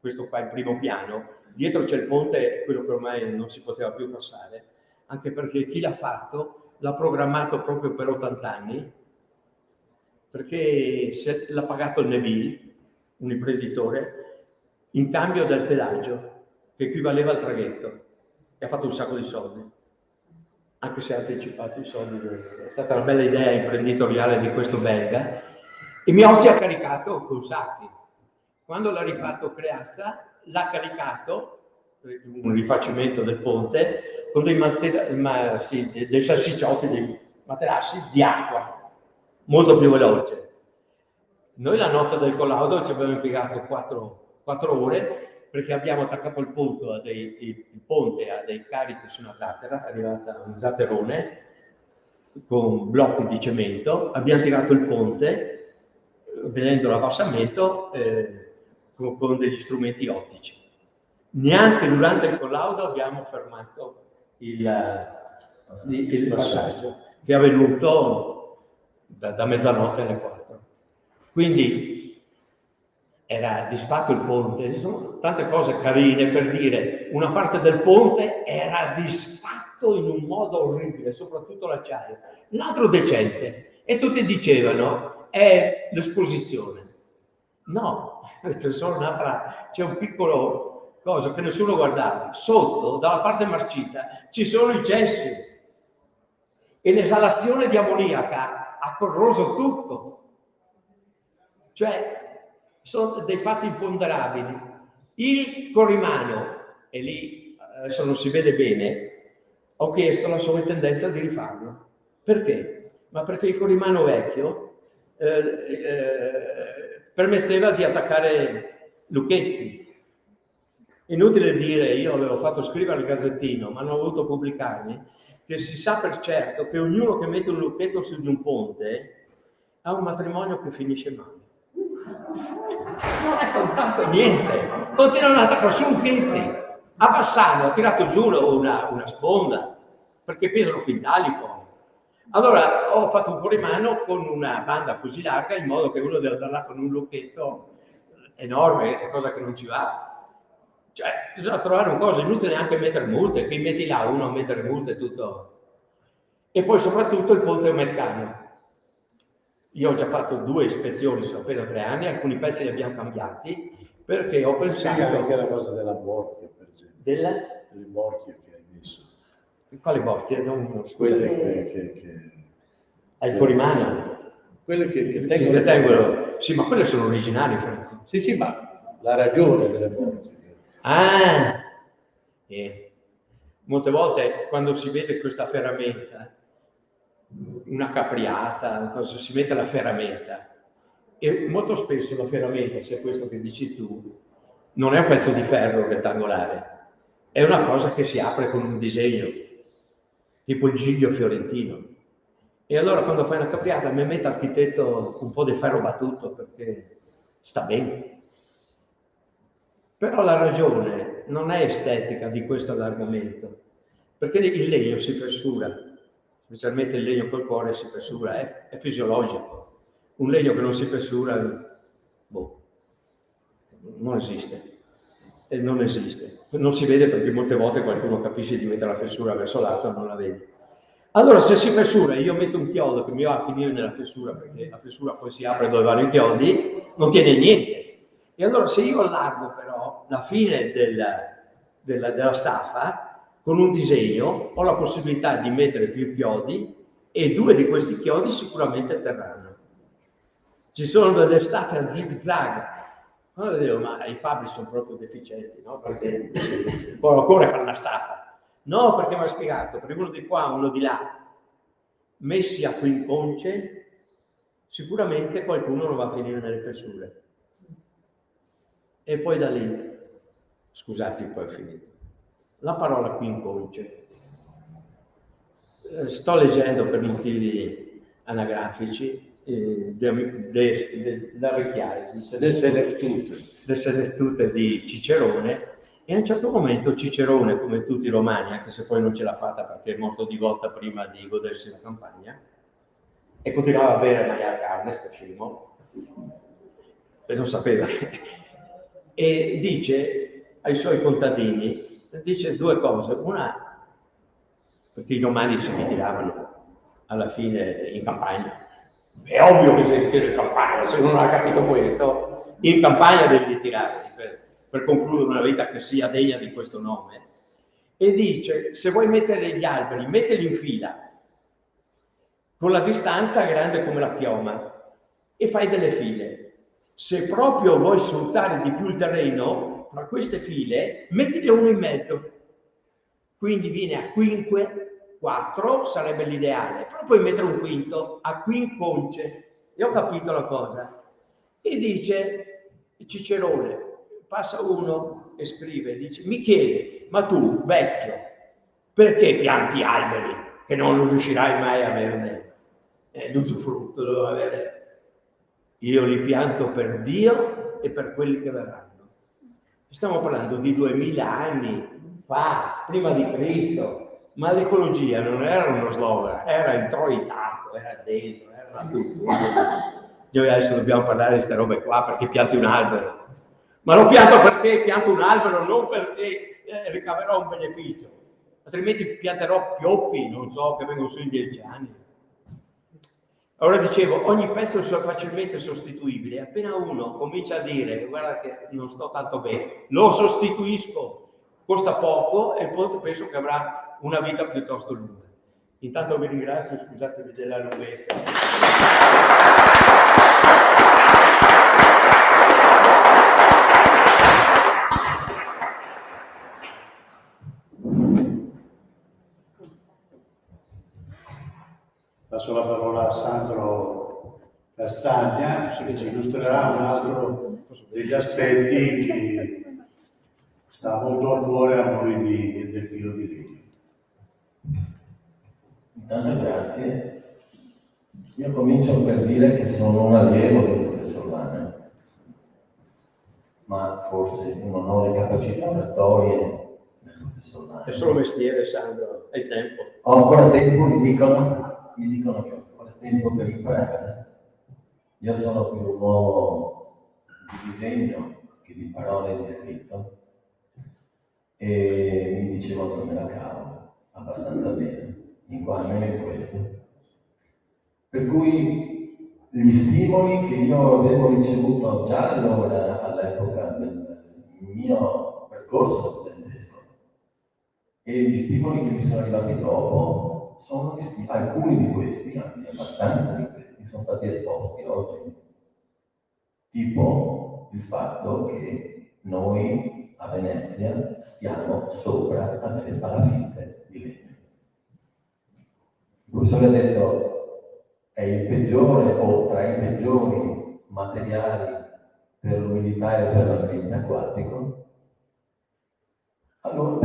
questo qua è il primo piano, dietro c'è il ponte, quello che ormai non si poteva più passare, anche perché chi l'ha fatto l'ha programmato proprio per 80 anni, perché l'ha pagato il Neville, un imprenditore, in cambio del pedaggio, che equivaleva al traghetto, e ha fatto un sacco di soldi, anche se ha anticipato i soldi. È stata una bella idea imprenditoriale di questo belga, e Miozzi ha caricato con sacchi. Quando l'ha rifatto Creassa, l'ha caricato, un rifacimento del ponte, con dei salsicciotti, dei materassi di acqua, molto più veloce. Noi la notte del collaudo ci abbiamo impiegato 4 ore, perché abbiamo attaccato il ponte a dei carichi su una zattera, è arrivata un zatterone con blocchi di cemento, abbiamo tirato il ponte, vedendo l'abbassamento, con degli strumenti ottici. Neanche durante il collaudo abbiamo fermato il passaggio, che è avvenuto da mezzanotte alle 4. Quindi era disfatto il ponte, insomma, tante cose carine per dire. Una parte del ponte era disfatto in un modo orribile, soprattutto l'acciaio, l'altro decente, e tutti dicevano è l'esposizione. No, c'è un piccolo cosa che nessuno guardava. Sotto, dalla parte marcita, ci sono i cessi e l'esalazione di ammoniaca ha corroso tutto. Cioè, sono dei fatti imponderabili. Il Corrimano, e lì adesso non si vede bene, ho chiesto la sovrintendenza di rifarlo. Perché? Ma perché il Corrimano vecchio permetteva di attaccare lucchetti. Inutile dire, io avevo fatto scrivere al Gazzettino, ma non ho voluto pubblicarmi, che si sa per certo che ognuno che mette un lucchetto su di un ponte ha un matrimonio che finisce male. Non è contato niente, continuano ad attaccare su lucchetti. A Bassano ha tirato giù una sponda, perché pesano quintali poi. Allora ho fatto un Corrimano con una banda così larga, in modo che uno deve andare là con un lucchetto enorme, è cosa che non ci va. Cioè, bisogna trovare un coso, inutile neanche mettere multe, qui metti là uno a mettere multe tutto. E poi soprattutto il ponte americano. Io ho già fatto 2 ispezioni, sono appena 3 anni, alcuni pezzi li abbiamo cambiati, perché ho pensato... Sì, anche la cosa della borchia, per esempio. Delle borchie che hai messo. Quali borchie? Quelle che... Al Corrimano. Quelle che tengono... Sì, ma quelle sono originali, Franco. Sì, ma la ragione delle borchie. Ah! Molte volte quando si vede questa ferramenta, una capriata, si mette la ferramenta, e molto spesso la ferramenta, se è questo che dici tu, non è un pezzo di ferro rettangolare, è una cosa che si apre con un disegno, tipo il giglio fiorentino. E allora quando fai una capriata mi mette architetto un po' di ferro battuto, perché sta bene. Però la ragione non è estetica di questo allargamento, perché il legno si fessura, specialmente il legno col cuore si fessura, è fisiologico. Un legno che non si fessura, non esiste. Non esiste. Non si vede perché molte volte qualcuno capisce di mettere la fessura verso l'alto e non la vede. Allora se si fessura e io metto un chiodo che mi va a finire nella fessura, perché la fessura poi si apre dove vanno i chiodi, non tiene niente. E allora se io allargo però la fine della staffa con un disegno, ho la possibilità di mettere più chiodi e 2 di questi chiodi sicuramente terranno. Ci sono delle staffe a zig-zag. Allora dico, ma i fabbri sono proprio deficienti, no? Perché poi occorre fare una staffa. No, perché mi ha spiegato, perché uno di qua, uno di là, messi a quinconce, sicuramente qualcuno non va a finire nelle fessure. E poi da lì, scusate, poi è finito. La parola quinconce. Sto leggendo per motivi anagrafici da Recchiai, le Senettute di Cicerone, e a un certo momento Cicerone, come tutti i romani, anche se poi non ce l'ha fatta perché è morto di volta prima di godersi la campagna, e continuava a bere e mangiare carne, sto scemo, e non sapeva. E dice ai suoi contadini, dice due cose. Una, perché i romani si ritiravano alla fine in campagna. È ovvio che si ritira in campagna, se non ha capito questo, in campagna devi ritirarti per concludere una vita che sia degna di questo nome. E dice, se vuoi mettere gli alberi, mettili in fila, con la distanza grande come la chioma, e fai delle file. Se proprio vuoi sfruttare di più il terreno, tra queste file, mettile uno in mezzo. Quindi viene a quinque, 4 sarebbe l'ideale, però puoi mettere un quinto, a quinconce. E ho capito la cosa. E dice Cicerone, passa uno e scrive, dice, mi chiede, ma tu, vecchio, perché pianti alberi che non riuscirai mai a averne l'usufrutto, devo avere. Io li pianto per Dio e per quelli che verranno. Stiamo parlando di 2000 anni fa, prima di Cristo, ma l'ecologia non era uno slogan, era introitato, era dentro, era tutto. Noi adesso dobbiamo parlare di queste robe qua perché pianti un albero. Ma lo pianto perché pianto un albero, non perché ricaverò un beneficio. Altrimenti pianterò pioppi, non so, che vengono su in 10 anni. Allora dicevo, ogni pezzo è facilmente sostituibile. Appena uno comincia a dire, guarda che non sto tanto bene, lo sostituisco, costa poco e poi penso che avrà una vita piuttosto lunga. Intanto vi ringrazio, scusatemi della lunghezza. Passo la parola a Sandro Castagna, che ci illustrerà un altro degli aspetti che sta molto a cuore a noi del filo di legno. Intanto grazie. Io comincio per dire che sono un allievo del professor Lana, ma forse non ho le capacità oratorie del professor Lana. È solo mestiere, Sandro, hai tempo. Ho ancora tempo, mi dicono che ho ancora tempo per imparare. Io sono più un uomo di disegno che di parole e di scritto, e mi dicevano che me la cavo abbastanza bene, almeno in questo. Per cui gli stimoli che io avevo ricevuto già allora, all'epoca del mio percorso studentesco, e gli stimoli che mi sono arrivati dopo, sono alcuni di questi, anzi abbastanza di questi, sono stati esposti oggi. Tipo il fatto che noi a Venezia stiamo sopra a delle palafitte di legno. Il professore ha detto è il peggiore o tra i peggiori materiali per l'umidità e per l'ambiente acquatico. Allora,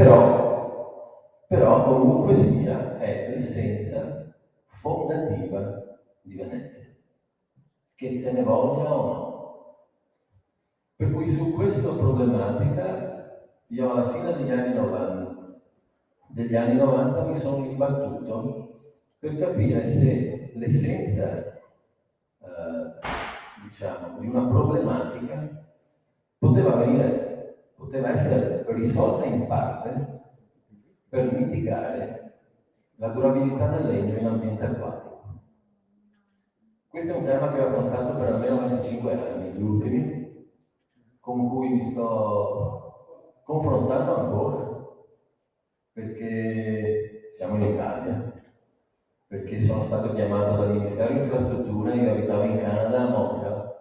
però comunque sia è l'essenza fondativa di Venezia, che se ne voglia o no. Per cui su questa problematica io alla fine degli anni 90 mi sono imbattuto per capire se l'essenza diciamo di una problematica poteva essere risolta in parte per mitigare la durabilità del legno in ambiente acquatico. Questo è un tema che ho affrontato per almeno 25 anni, gli ultimi, con cui mi sto confrontando ancora, perché siamo in Italia, perché sono stato chiamato dal Ministero di Infrastrutture, io abitavo in Canada a Montreal,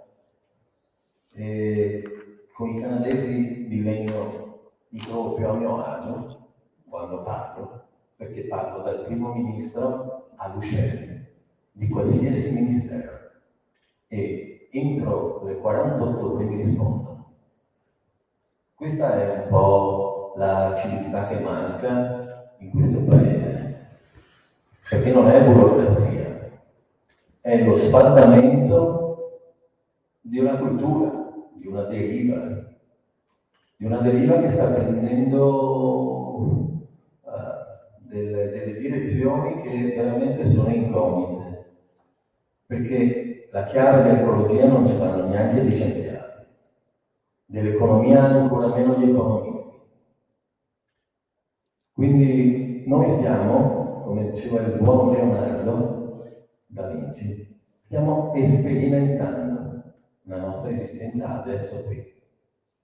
e con i canadesi di legno mi trovo più a mio agio quando parlo, perché parlo dal primo ministro all'usciere di qualsiasi ministero e entro le 48 ore mi rispondono. Questa è un po' la civiltà che manca in questo paese, perché non è burocrazia, è lo sfaldamento di una cultura, di una deriva che sta prendendo delle direzioni che veramente sono incognite, perché la chiave dell'ecologia non ce l'hanno neanche gli scienziati, dell'economia ancora meno gli economisti. Quindi noi stiamo, come diceva il buon Leonardo da Vinci, stiamo sperimentando la nostra esistenza adesso qui.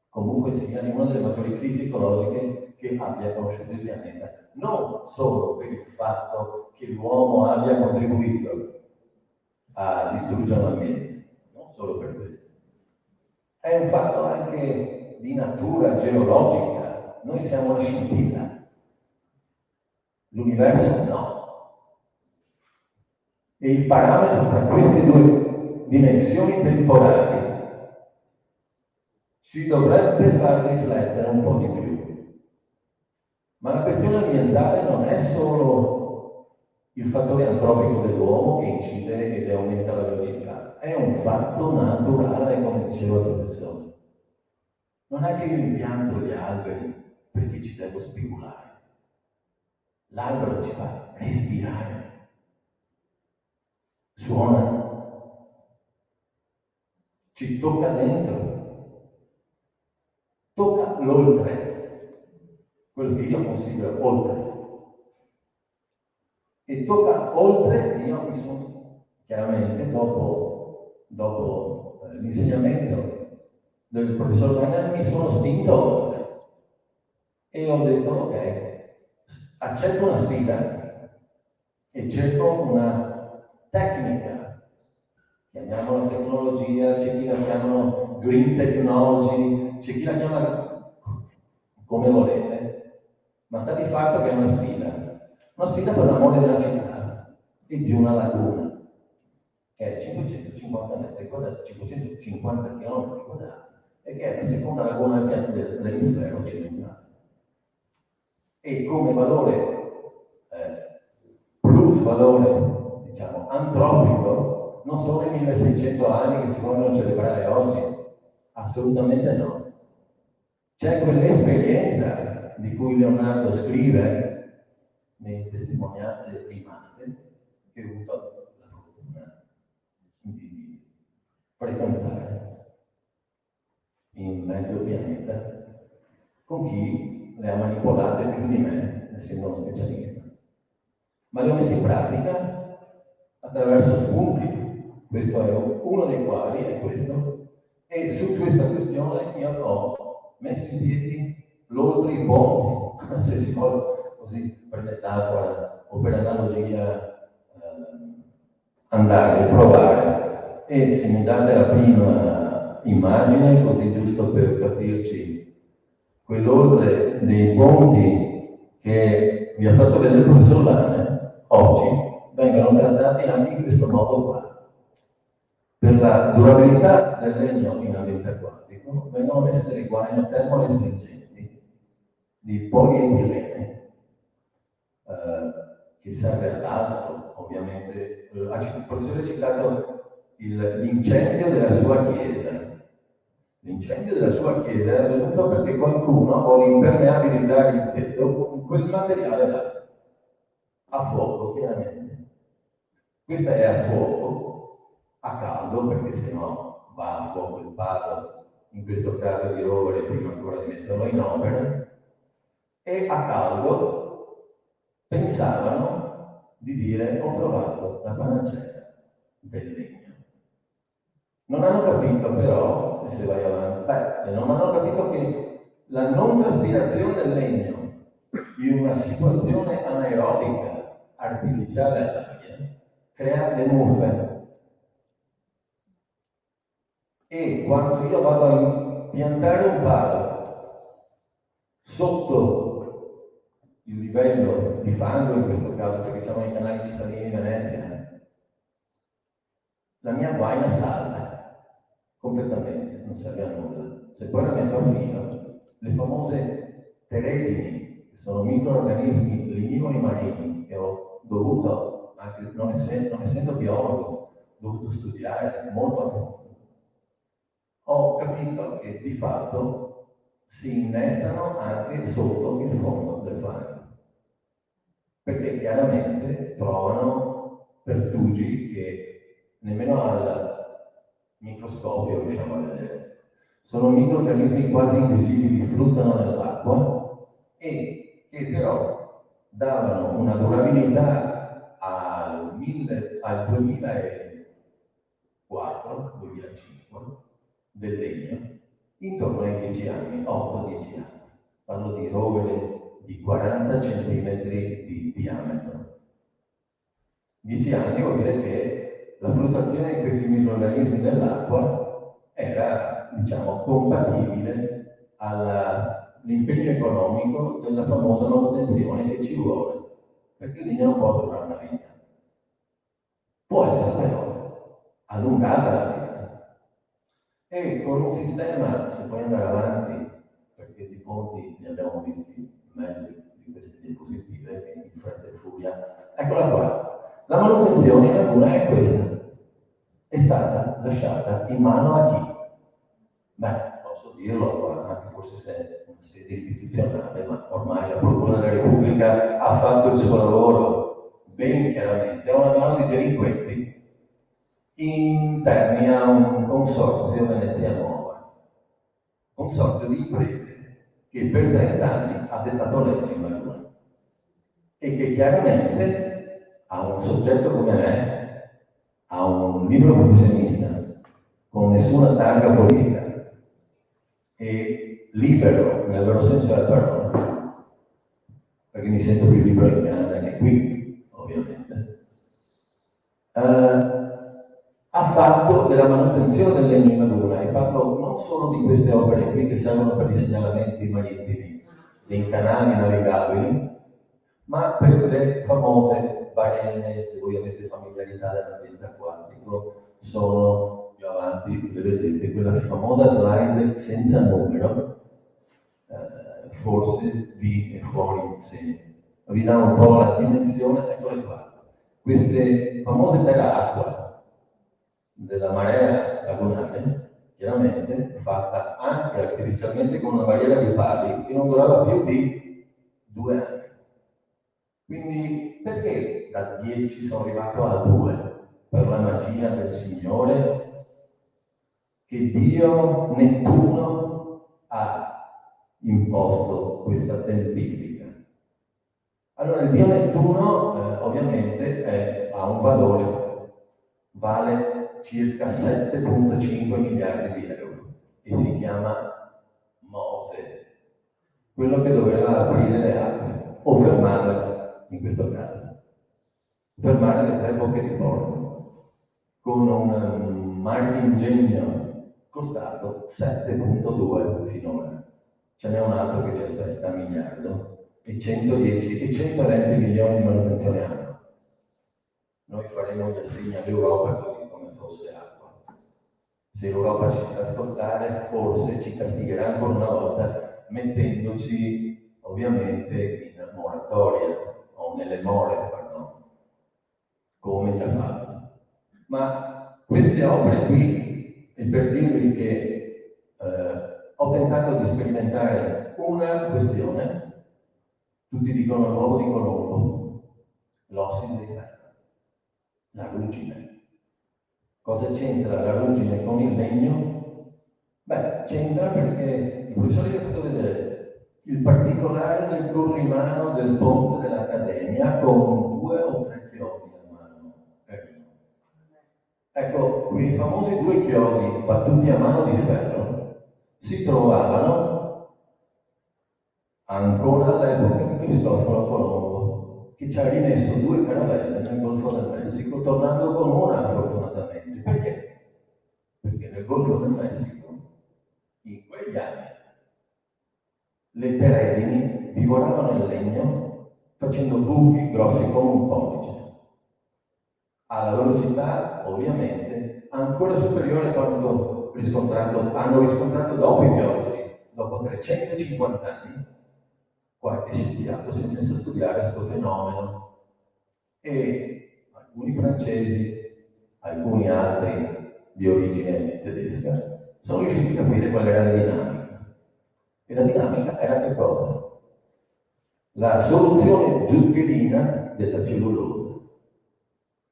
Comunque sia in una delle maggiori crisi ecologiche che abbia conosciuto il pianeta. Non solo per il fatto che l'uomo abbia contribuito a distruggere l'ambiente, non solo per questo. È un fatto anche di natura geologica. Noi siamo una scintilla. L'universo no. E il parametro tra queste due dimensioni temporali ci dovrebbe far riflettere un po' di più. Ma la questione ambientale non è solo il fattore antropico dell'uomo che incide ed aumenta la velocità, è un fatto naturale, come diceva il professore. Non è che io impianto gli alberi perché ci devo speculare. L'albero ci fa respirare, suona, ci tocca dentro. Tocca l'oltre, quello che io considero oltre. E tocca oltre, io mi sono chiaramente, dopo l'insegnamento del professor Wagner, mi sono spinto oltre. E ho detto, ok, accetto una sfida e cerco una tecnica, chiamiamola tecnologia, c'è chi la chiamano green technology, c'è chi la chiama come volete, ma sta di fatto che è una sfida per l'amore della città e di una laguna, che è 550 metri quadrati, 550 km quadrati, e che è la seconda laguna dell'emisfero occidentale. E come valore, plus valore, diciamo, antropico, non sono i 1600 anni che si vogliono celebrare oggi, assolutamente no. C'è quell'esperienza di cui Leonardo scrive nelle testimonianze rimaste, che ho avuto la fortuna di frequentare in mezzo pianeta, con chi le ha manipolate più di me, essendo uno specialista. Ma le ho messe in pratica attraverso spunti, questo è uno dei quali, è questo, e su questa questione io ho messo in piedi l'oltre i ponti, se si vuole così, per metafora o per analogia, andare, provare. E se mi date la prima immagine, così giusto per capirci, quell'oltre dei ponti che vi ha fatto vedere il professor Lane, oggi vengono trattati anche in questo modo qua. Per la durabilità del legno in ambiente acquatico vengono messe delle guaine termorestringenti di polietilene, che serve all'altro, ovviamente. Il professore ha citato l'incendio della sua chiesa. L'incendio della sua chiesa è avvenuto perché qualcuno vuole impermeabilizzare il tetto con quel materiale là, a fuoco, chiaramente. Questa è a fuoco, a caldo, perché sennò va a fuoco il palo, in questo caso di rovere, prima ancora di metterlo in opera, e a caldo pensavano di dire: ho trovato la panacea del legno. Non hanno capito però, e se vai avanti, non hanno capito che la non traspirazione del legno in una situazione anaerobica artificiale all'aria crea le muffe. E quando io vado a piantare un palo sotto il livello di fango, in questo caso perché siamo nei canali cittadini di Venezia, la mia guaina salta completamente, non serve a nulla. Se poi la metto a filo, le famose teredini, che sono microorganismi lignivori marini, che ho dovuto, anche non essendo biologo, dovuto studiare molto a fondo, ho capito che di fatto si innestano anche sotto il fondo del fango, perché chiaramente trovano pertugi che nemmeno al microscopio riusciamo a vedere. Sono microrganismi quasi invisibili, fruttano nell'acqua e che però davano una durabilità al 2004-2005 del legno intorno ai 10 anni, 8-10 anni. Parlo di rovere di 40 cm di diametro. 10 anni vuol dire che la fluttuazione di questi microrganismi nell'acqua era, diciamo, compatibile all'impegno economico della famosa manutenzione che ci vuole, perché il legno non può durare una vita. Può essere però allungata la vita. E con un sistema, se puoi andare avanti, perché di ponti ne abbiamo visti meglio di queste diapositive, che in fretta e furia. Eccola qua. La manutenzione in laguna è questa. È stata lasciata in mano a chi? Beh, posso dirlo, anche forse se è una sede istituzionale, ma ormai la Procura della Repubblica ha fatto il suo lavoro ben chiaramente, è una mano di delinquenti interni a un consorzio Venezia Nuova, consorzio di imprese che per 30 anni ha dettato leggi in laguna e che chiaramente a un soggetto come me, a un libero professionista con nessuna targa politica e libero nel vero senso della parola, perché mi sento più libero in Canada che qui, ovviamente, ha fatto della manutenzione del legno in laguna, e parlo non solo di queste opere qui che servono per i segnalamenti marittimi dei canali navigabili, ma per le famose barene, se voi avete familiarità dell'ambiente acquatico, sono più avanti, le vedete, quella famosa slide senza numero, forse vi è fuori se vi dà un po' la dimensione, eccole qua. Queste famose terra-acqua della marea lagunare, chiaramente fatta anche artificialmente con una barriera di pali che non durava più di 2 anni. Quindi perché da 10 sono arrivato a 2? Per la magia del Signore che Dio Nettuno ha imposto questa tempistica. Allora il Dio Nettuno ovviamente ha un valore, vale circa 7,5 miliardi di euro e si chiama Mose, quello che doveva aprire le acque o fermarle in questo caso, fermare le 3 bocche di porto con un marchingegno costato 7,2 finora. Ce n'è un altro che ci aspetta 1 miliardo e 110 e 120 milioni di manutenzione annua. Noi faremo gli assegni all'Europa così come fosse acqua. Se l'Europa ci sta ascoltare, forse ci castigherà ancora una volta mettendoci ovviamente in moratoria o nelle more, pardon, come già fatto. Ma queste opere qui, è per dirvi che ho tentato di sperimentare una questione. Tutti dicono l'uovo di Colombo, l'ossido di ferro, la ruggine. Cosa c'entra la ruggine con il legno? Beh, c'entra perché il professore vi ha fatto vedere il particolare del corrimano del ponte dell'Accademia con 2 o 3 chiodi a mano. Ecco, quei famosi 2 chiodi battuti a mano di ferro si trovavano ancora all'epoca di Cristoforo Colombo, che ci ha rimesso 2 caravelle nel Golfo del Messico, tornando con una fortunatamente. Perché? Perché nel Golfo del Messico, in quegli anni, le teredini divoravano il legno facendo buchi grossi come un pollice, alla velocità ovviamente ancora superiore a quanto hanno riscontrato dopo i biologi. Dopo 350 anni qualche scienziato si è messo a studiare questo fenomeno e alcuni francesi, alcuni altri di origine tedesca, sono riusciti a capire qual era la dinamica. E la dinamica era che cosa? La soluzione zuccherina della cellulosa.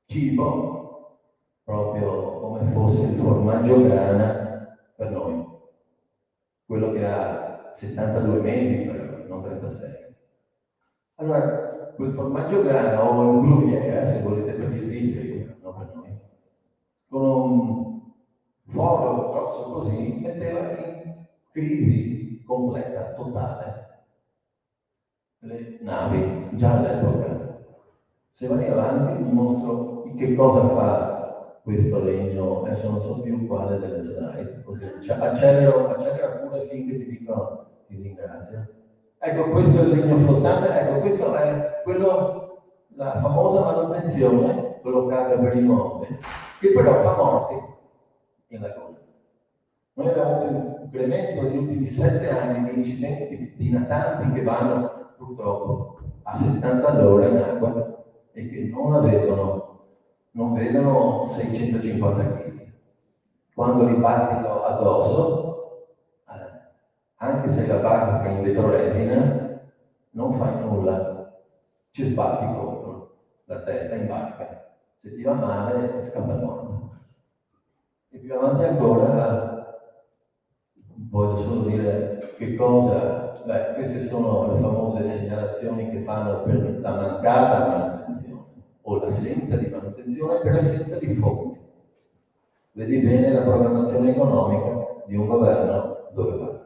Cibo, proprio come fosse il formaggio grana per noi. Quello che ha 72 mesi, però, non 36. Allora, quel formaggio grana o il gruyère, se volete per gli svizzeri, non per noi, con un foro grosso così, metteva in crisi completa, totale, le navi già all'epoca. Se vai avanti vi mostro che cosa fa questo legno, adesso non so più quale delle slide, così accelera pure finché ti ringrazio. Ecco, questo è il legno flottante, ecco, questo è quello, la famosa manutenzione collocata per i morti, che però fa morti in laguna. Noi abbiamo avuto un incremento negli ultimi 7 anni di incidenti di natanti che vanno purtroppo a 70 all'ora in acqua e che non vedono 650 kg. Quando li battono addosso, anche se la barca è in vetroresina, non fai nulla, ci sbatti contro la testa in barca. Se ti va male, scappa morto. E più avanti ancora, voglio solo dire che cosa. Queste sono le famose segnalazioni che fanno per la mancata manutenzione o l'assenza di manutenzione per assenza di fondi. Vedi bene la programmazione economica di un governo dove va.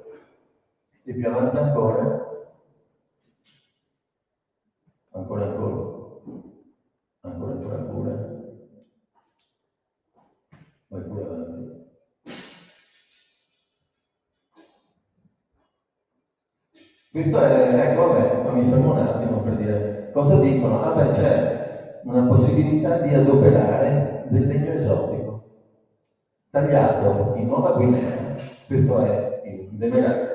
E più avanti ancora, vai pure avanti. Questo è, ecco, vabbè, ma mi fermo un attimo per dire cosa dicono. Ah beh, c'è una possibilità di adoperare del legno esotico tagliato in Nuova Guinea. Questo è il Demerara,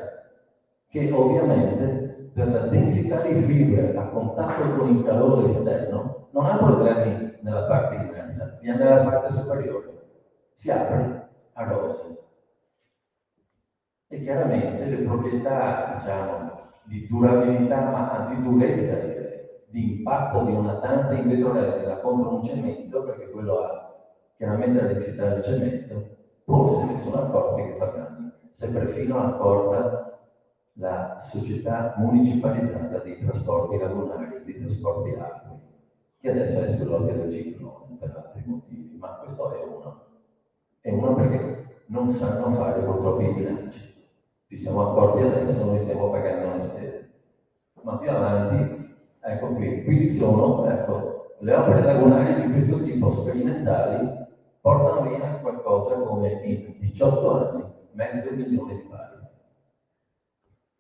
che ovviamente per la densità di fibre a contatto con il calore esterno non ha problemi nella parte immersa, viene nella parte superiore, si apre a rose. E chiaramente le proprietà, diciamo, di durabilità, ma di durezza, di impatto di una tanta in vetroresina contro un cemento, perché quello ha chiaramente la densità del cemento, forse si sono accorti che fa danni. Si è perfino accorta la società municipalizzata dei trasporti lagunari, dei trasporti acqui, che adesso è sull'occhio del ciclone per altri motivi, ma questo è uno. È uno perché non sanno fare purtroppo i bilanci. Ci siamo accorti adesso, noi stiamo pagando le spese. Ma più avanti, ecco qui sono, ecco, le opere lagunari di questo tipo sperimentali portano via qualcosa come in 18 anni, $500 milioni.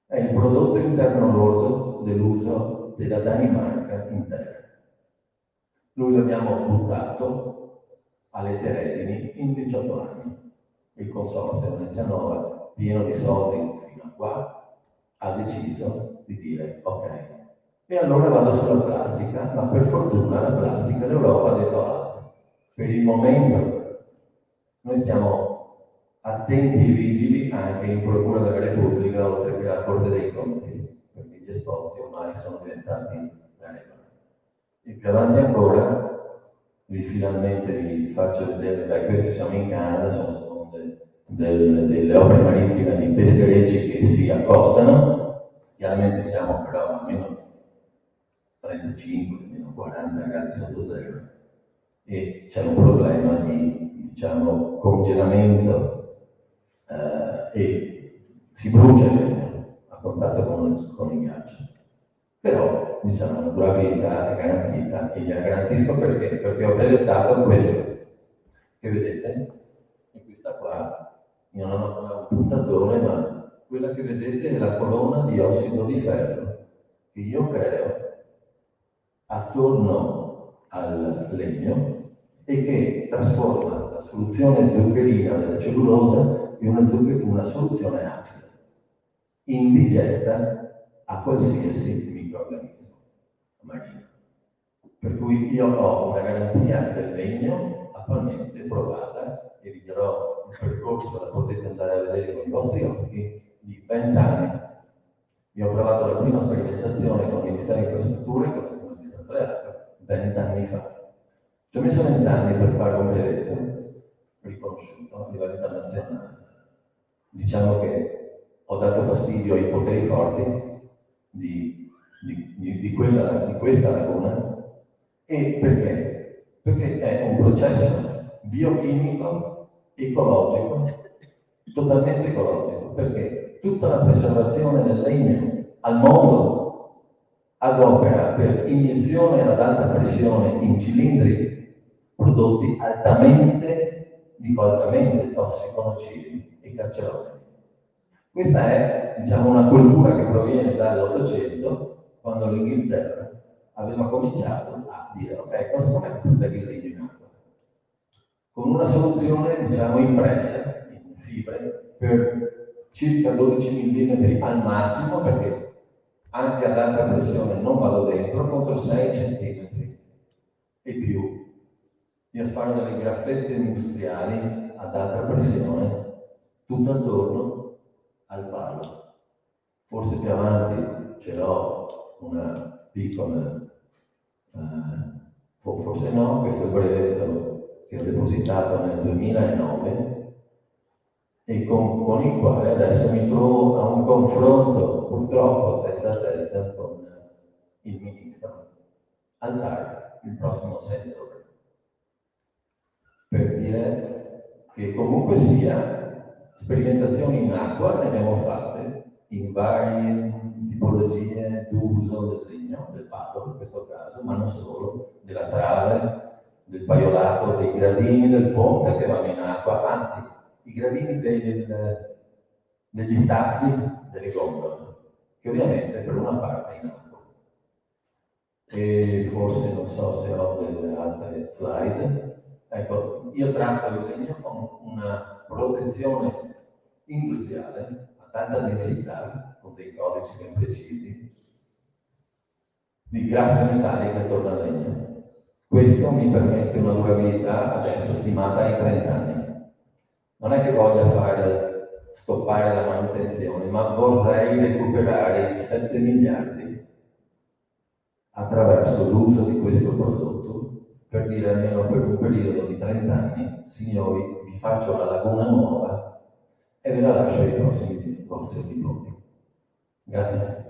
È il prodotto interno lordo dell'uso della Danimarca intera. Noi l'abbiamo buttato alle Teredini in 18 anni. Il consorzio Venezia Nova, pieno di soldi fino a qua, ha deciso di dire ok. E allora vado sulla plastica, ma per fortuna la plastica l'Europa ha detto altro. Per il momento noi stiamo attenti e vigili anche in Procura della Repubblica, oltre che alla Corte dei Conti, perché gli esposti ormai sono diventati la regola. E più avanti ancora, finalmente vi faccio vedere, questi siamo in Canada, sono delle opere marittime di pescherecci che si accostano, chiaramente siamo però a meno 35, meno 40 gradi sotto zero, e c'è un problema di, diciamo, congelamento e si brucia il legno a contatto con il ghiaccio. Però, diciamo, la durabilità è garantita e gliela garantisco perché? Perché ho brevettato questo, che vedete, e questa qua, io non ho un puntatore, ma quella che vedete è la colonna di ossido di ferro che io creo attorno al legno e che trasforma la soluzione zuccherina della cellulosa in una soluzione acida, indigesta a qualsiasi microorganismo marino. Per cui io ho una garanzia del legno a attualmente provata, e vi darò il percorso, la potete andare a vedere con i vostri occhi, di 20 anni. Io ho provato la prima sperimentazione con il Ministero delle Infrastrutture, con il magistrato dell'acqua, 20 anni fa. Ci ho messo 20 anni per fare un brevetto riconosciuto a livello internazionale. Diciamo che ho dato fastidio ai poteri forti di questa laguna. E perché? Perché è un processo biochimico, ecologico, totalmente ecologico, perché tutta la preservazione del legno al mondo adopera per iniezione ad alta pressione in cilindri prodotti altamente tossico-nocivi e cancerogeni. Questa è, diciamo, una cultura che proviene dall'Ottocento, quando l'Inghilterra aveva cominciato a dire: ok, cosa facciamo per buttare il legno in acqua? Con una soluzione, diciamo, impressa in fibre per circa 12 mm al massimo, perché anche ad alta pressione non vado dentro, contro 6 cm e più. Io sparo delle graffette industriali ad alta pressione tutto attorno al palo. Forse più avanti ce l'ho una piccola, forse no, questo è il brevetto che ho depositato nel 2009 e con il quale adesso mi trovo a un confronto, purtroppo testa a testa, con il ministro al TAR il prossimo 6 ottobre. Per dire che comunque sia, sperimentazioni in acqua ne abbiamo fatte in varie tipologie d'uso del legno, del palo in questo caso, ma non solo, della trave, del paiolato, dei gradini del ponte che vanno in acqua, anzi i gradini degli stazzi delle gondole, che ovviamente per una parte è in acqua. E forse non so se ho delle altre slide. Ecco, io tratto il legno con una protezione industriale ad alta densità, con dei codici ben precisi, di graffe metalliche attorno al legno. Questo mi permette una durabilità adesso stimata ai 30 anni. Non è che voglia stoppare la manutenzione, ma vorrei recuperare i 7 miliardi attraverso l'uso di questo prodotto, per dire almeno per un periodo di 30 anni, signori, vi faccio la laguna nuova e ve la lascio ai vostri nipoti. Grazie.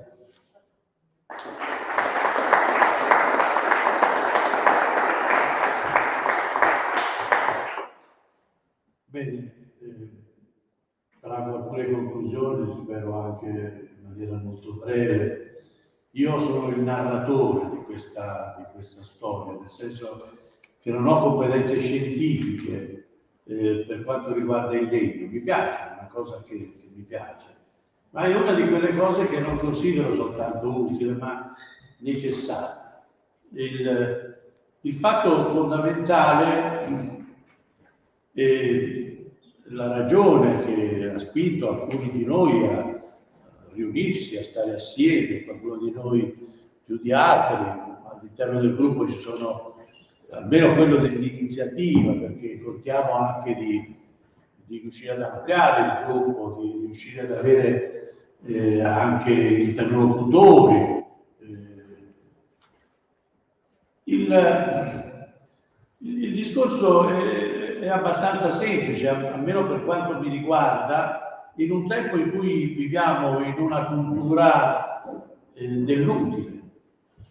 Bene, trago alcune conclusioni, spero anche in maniera molto breve. Io sono il narratore di questa storia, nel senso che non ho competenze scientifiche per quanto riguarda il legno. Mi piace, è una cosa che mi piace, ma è una di quelle cose che non considero soltanto utile, ma necessaria. Il fatto fondamentale la ragione che ha spinto alcuni di noi a riunirsi, a stare assieme, qualcuno di noi più di altri, all'interno del gruppo ci sono almeno quello dell'iniziativa, perché contiamo anche di riuscire ad ampliare il gruppo, di riuscire ad avere anche interlocutori. Il discorso è abbastanza semplice, almeno per quanto mi riguarda, in un tempo in cui viviamo in una cultura dell'utile.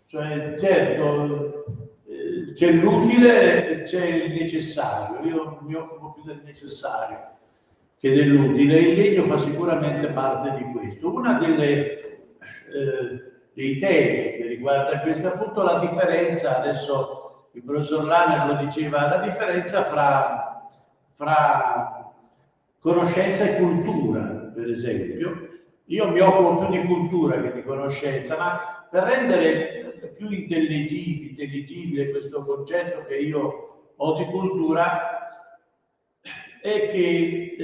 Cioè, certo, c'è l'utile, c'è il necessario. Io mi occupo più del necessario che dell'utile. Il legno fa sicuramente parte di questo. Una dei temi che riguarda questo è appunto la differenza, adesso il professor Lanner lo diceva, la differenza fra conoscenza e cultura, per esempio. Io mi occupo più di cultura che di conoscenza, ma per rendere più intelligibile questo concetto che io ho di cultura, è che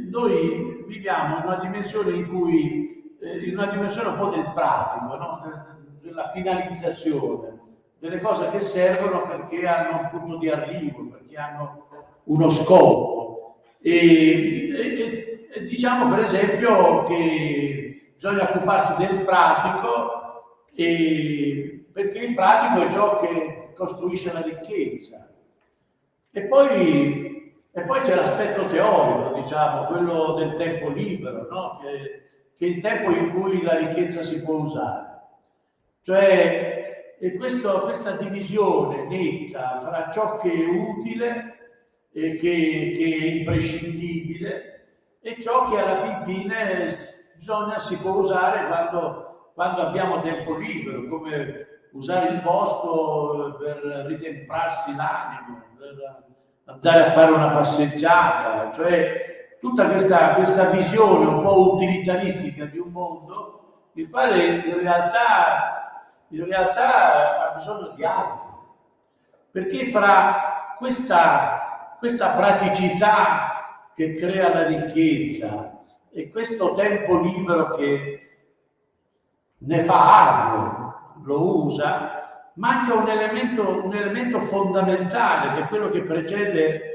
noi viviamo in una dimensione in cui, in una dimensione un po' del pratico, no? Della finalizzazione, delle cose che servono perché hanno un punto di arrivo, perché hanno uno scopo. E diciamo per esempio che bisogna occuparsi del pratico, perché il pratico è ciò che costruisce la ricchezza. E poi c'è l'aspetto teorico, diciamo, quello del tempo libero, no? Che è il tempo in cui la ricchezza si può usare. Cioè, questa divisione netta fra ciò che è utile e che è imprescindibile e ciò che alla fine si può usare quando abbiamo tempo libero, come usare il bosco per ritemprarsi l'animo, per andare a fare una passeggiata, cioè tutta questa visione un po' utilitaristica di un mondo, il quale in realtà ha bisogno di altro, perché fra questa praticità che crea la ricchezza e questo tempo libero che ne fa agio, lo usa, manca un elemento fondamentale, che è quello che precede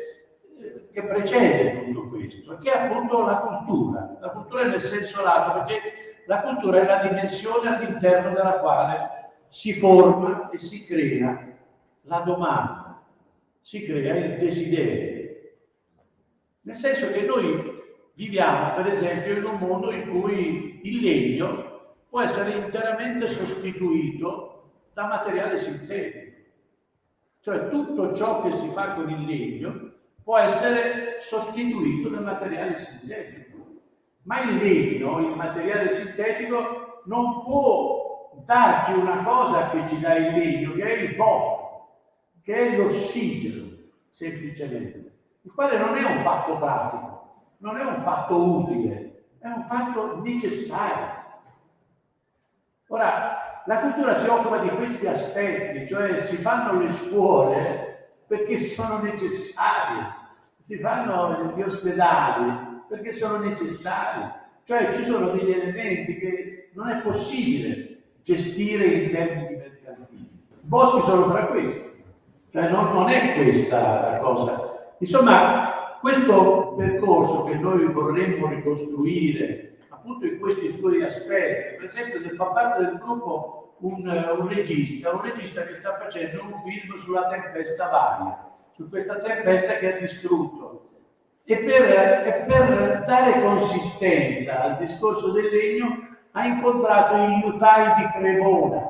tutto questo, che è appunto la cultura nel senso lato, perché la cultura è la dimensione all'interno della quale si forma e si crea la domanda, si crea il desiderio. Nel senso che noi viviamo, per esempio, in un mondo in cui il legno può essere interamente sostituito da materiale sintetico. Cioè tutto ciò che si fa con il legno può essere sostituito da materiale sintetico. Ma il legno, il materiale sintetico, non può darci una cosa che ci dà il legno, che è il bosco, che è l'ossigeno, semplicemente, il quale non è un fatto pratico, non è un fatto utile, è un fatto necessario. Ora, la cultura si occupa di questi aspetti, cioè si fanno le scuole perché sono necessarie, si fanno gli ospedali perché sono necessari, cioè ci sono degli elementi che non è possibile gestire in termini mercantili. I boschi sono tra questi, cioè non è questa la cosa. Insomma, questo percorso che noi vorremmo ricostruire appunto in questi suoi aspetti, per esempio fa parte del gruppo un regista che sta facendo un film sulla tempesta Varia, su questa tempesta che ha distrutto. E per dare consistenza al discorso del legno ha incontrato i liutai di Cremona,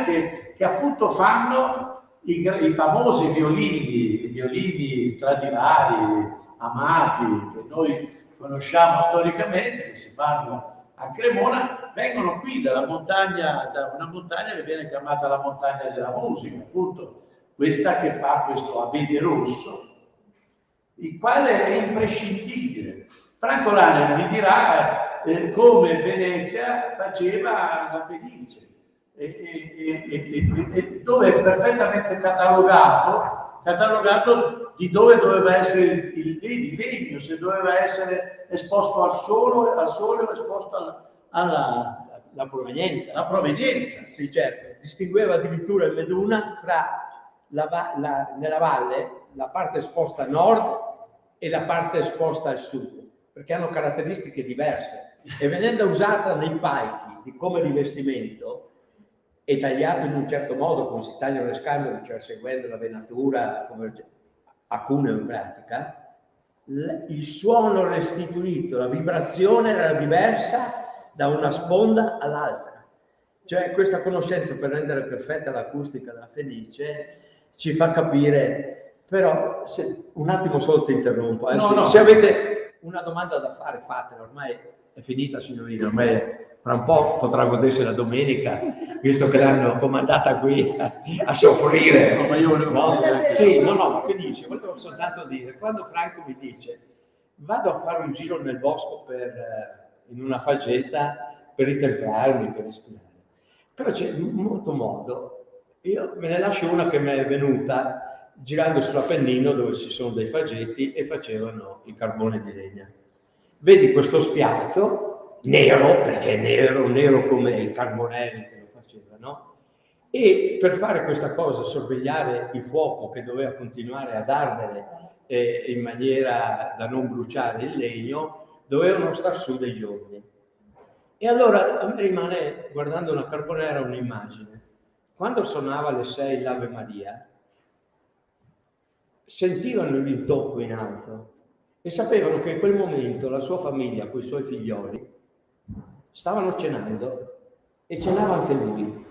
che appunto fanno i famosi violini Stradivari, amati, che noi conosciamo storicamente, che si fanno a Cremona, vengono qui da una montagna che viene chiamata la montagna della musica, appunto, questa che fa questo abete rosso, il quale è imprescindibile. Franco Lana vi dirà come Venezia faceva la Fenice, dove è perfettamente catalogato di dove doveva essere il legno, se doveva essere esposto al sole o esposto alla provenienza. La provenienza. Sì, certo. Distingueva addirittura il Meduna fra nella valle la parte esposta a nord e la parte esposta al sud, perché hanno caratteristiche diverse. E venendo usata nei palchi come rivestimento e tagliato in un certo modo, come si tagliano le scandole, cioè seguendo la venatura come a cuneo in pratica, il suono restituito, la vibrazione era diversa da una sponda all'altra. Cioè questa conoscenza, per rendere perfetta l'acustica della Fenice, ci fa capire. Però un attimo solo ti interrompo, se avete una domanda da fare fatela, ormai è finita signorina, ormai fra un po' potrà godersi la domenica, visto che l'hanno comandata qui a soffrire. No, ma io volevo ma Fenice, volevo soltanto dire, quando Franco mi dice vado a fare un giro nel bosco in una faggeta per ritemprarmi, per respirare, però c'è in molto modo, io me ne lascio una che mi è venuta girando sull'Appennino, dove ci sono dei faggetti e facevano il carbone di legna. Vedi questo spiazzo nero, perché è nero come i carbonelli che lo facevano, E per fare questa cosa, sorvegliare il fuoco che doveva continuare ad ardere in maniera da non bruciare il legno, dovevano star su dei giorni. E allora a me rimane, guardando una carbonera, un'immagine. Quando suonava alle 6 l'Ave Maria, sentivano il tocco in alto e sapevano che in quel momento la sua famiglia, con i suoi figlioli, stavano cenando e cenava anche lui.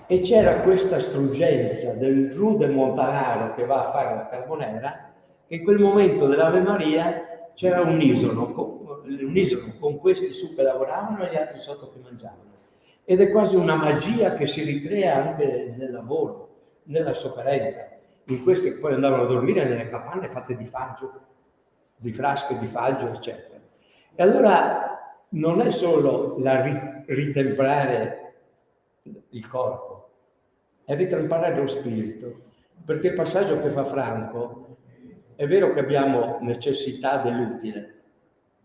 E c'era questa struggenza del rude montanaro che va a fare la carbonera, che in quel momento dell'Ave Maria c'era un unisono con questi su che lavoravano e gli altri sotto che mangiavano. Ed è quasi una magia che si ricrea anche nel lavoro, nella sofferenza, in queste che poi andavano a dormire nelle capanne fatte di faggio, di frasche di faggio, eccetera. E allora non è solo la ritemprare il corpo, è ritemprare lo spirito, perché il passaggio che fa Franco, è vero che abbiamo necessità dell'utile,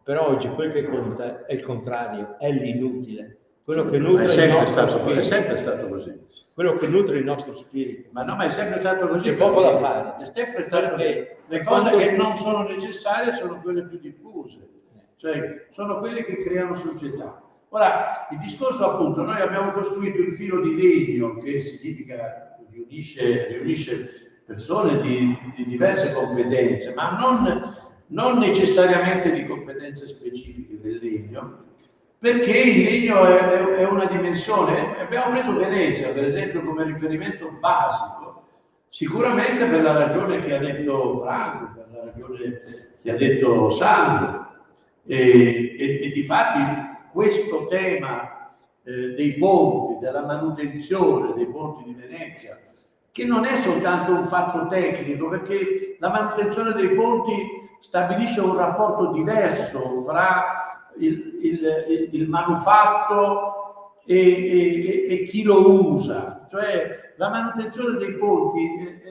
però oggi quel che conta è il contrario, è l'inutile. Quello che nutre il nostro spirito. È sempre stato così. Quello che nutre il nostro spirito. Ma no, ma è sempre stato così. C'è poco da fare. È sempre stato così. Le cose che non sono necessarie sono quelle più diffuse, cioè sono quelle che creano società. Ora, il discorso appunto, noi abbiamo costruito il filo di legno, che significa riunisce persone di diverse competenze, ma non necessariamente di competenze specifiche del legno, perché il legno è una dimensione. Abbiamo preso Venezia, per esempio, come riferimento basico, sicuramente per la ragione che ha detto Franco, per la ragione che ha detto Sandro, e difatti questo tema dei ponti, della manutenzione dei ponti di Venezia, che non è soltanto un fatto tecnico, perché la manutenzione dei ponti stabilisce un rapporto diverso fra il manufatto e chi lo usa, cioè la manutenzione dei ponti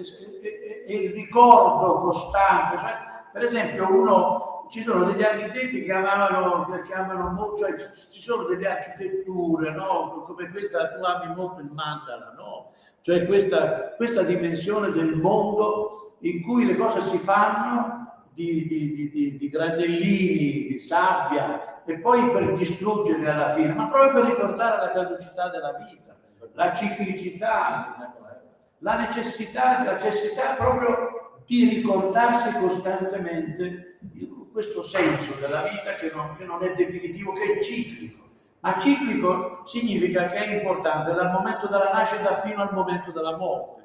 è il ricordo costante. Cioè, per esempio, ci sono degli architetti che amano molto, cioè ci sono delle architetture, no? Come questa, tu ami molto il mandala, no? Cioè questa dimensione del mondo in cui le cose si fanno di granellini, di sabbia, e poi per distruggerli alla fine, ma proprio per ricordare la caducità della vita, la ciclicità, la necessità proprio di ricordarsi costantemente questo senso della vita che non è definitivo, che è ciclico. Ma ciclico significa che è importante dal momento della nascita fino al momento della morte,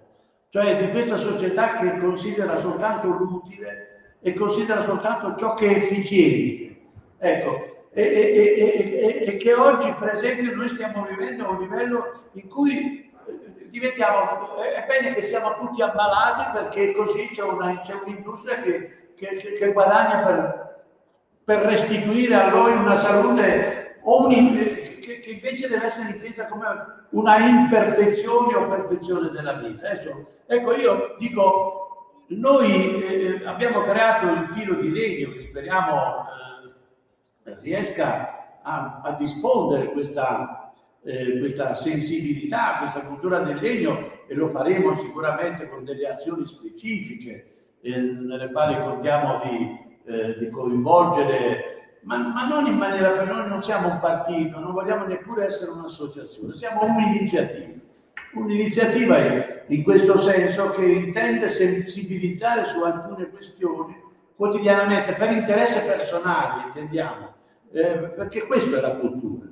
cioè di questa società che considera soltanto l'utile e considera soltanto ciò che è efficiente. Ecco, e che oggi, per esempio, noi stiamo vivendo a un livello in cui diventiamo, è bene che siamo tutti ammalati, perché così c'è un'industria che guadagna per restituire a noi una salute che invece deve essere intesa come una imperfezione o perfezione della vita. Ecco, io dico, noi abbiamo creato il filo di legno che speriamo riesca a diffondere questa sensibilità, questa cultura del legno, e lo faremo sicuramente con delle azioni specifiche nelle quali contiamo di coinvolgere, ma non in maniera, per noi non siamo un partito, non vogliamo neppure essere un'associazione, siamo un'iniziativa in questo senso, che intende sensibilizzare su alcune questioni quotidianamente, per interesse personale, intendiamo, perché questa è la cultura,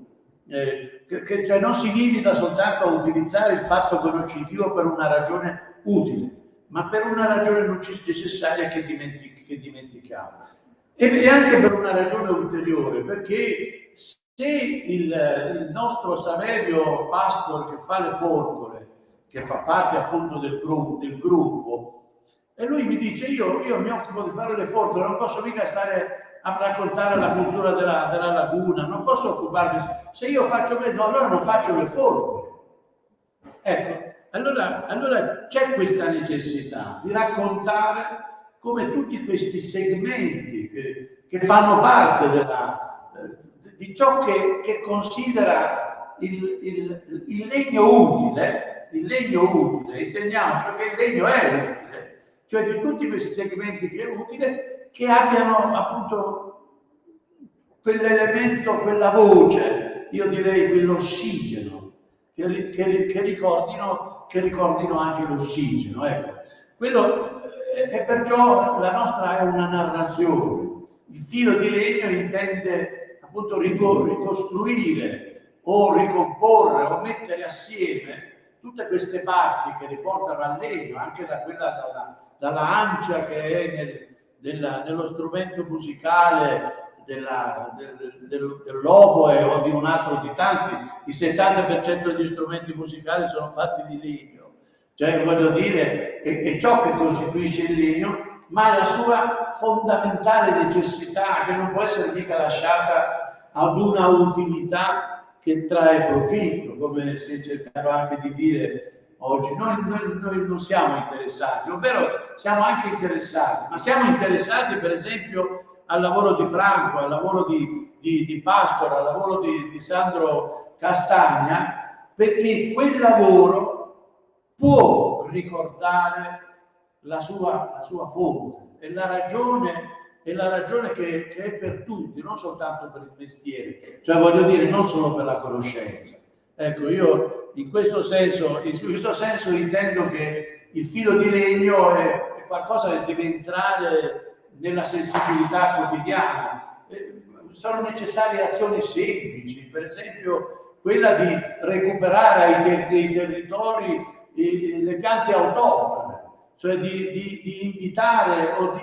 cioè non si limita soltanto a utilizzare il fatto conoscitivo per una ragione utile, ma per una ragione non necessaria che dimentichiamo. E anche per una ragione ulteriore, perché se il nostro Saverio Pastor, che fa le forcole, che fa parte appunto del gruppo, e lui mi dice io mi occupo di fare le forcole, non posso mica stare a raccontare la cultura della laguna, non posso occuparmi, se io faccio quello, allora non faccio le forcole. Ecco, allora c'è questa necessità di raccontare come tutti questi segmenti che fanno parte di ciò che considera il legno utile, il legno utile, intendiamo ciò che il legno è utile, cioè di tutti questi segmenti che è utile, che abbiano appunto quell'elemento, quella voce, io direi quell'ossigeno, che ricordino anche l'ossigeno. Ecco. E perciò la nostra è una narrazione. Il filo di legno intende appunto ricostruire o ricomporre o mettere assieme tutte queste parti che riportano al legno, anche da dalla ancia che è nello strumento musicale dell'oboe o di un altro di tanti. Il 70% degli strumenti musicali sono fatti di legno. Cioè, voglio dire, è ciò che costituisce il legno, ma è la sua fondamentale necessità, che non può essere mica lasciata ad una utilità che trae profitto, come si è cercato anche di dire oggi. Noi non siamo interessati, ovvero siamo anche interessati, ma siamo interessati per esempio al lavoro di Franco, al lavoro di Pastora, al lavoro di Sandro Castagna, perché quel lavoro può ricordare la sua fonte, è la ragione che è per tutti, non soltanto per il mestiere, cioè voglio dire non solo per la conoscenza. Ecco, io in questo senso intendo che il filo di legno è qualcosa che deve entrare nella sensibilità quotidiana. Sono necessarie azioni semplici, per esempio quella di recuperare ai territori le piante autoctone, cioè di invitare o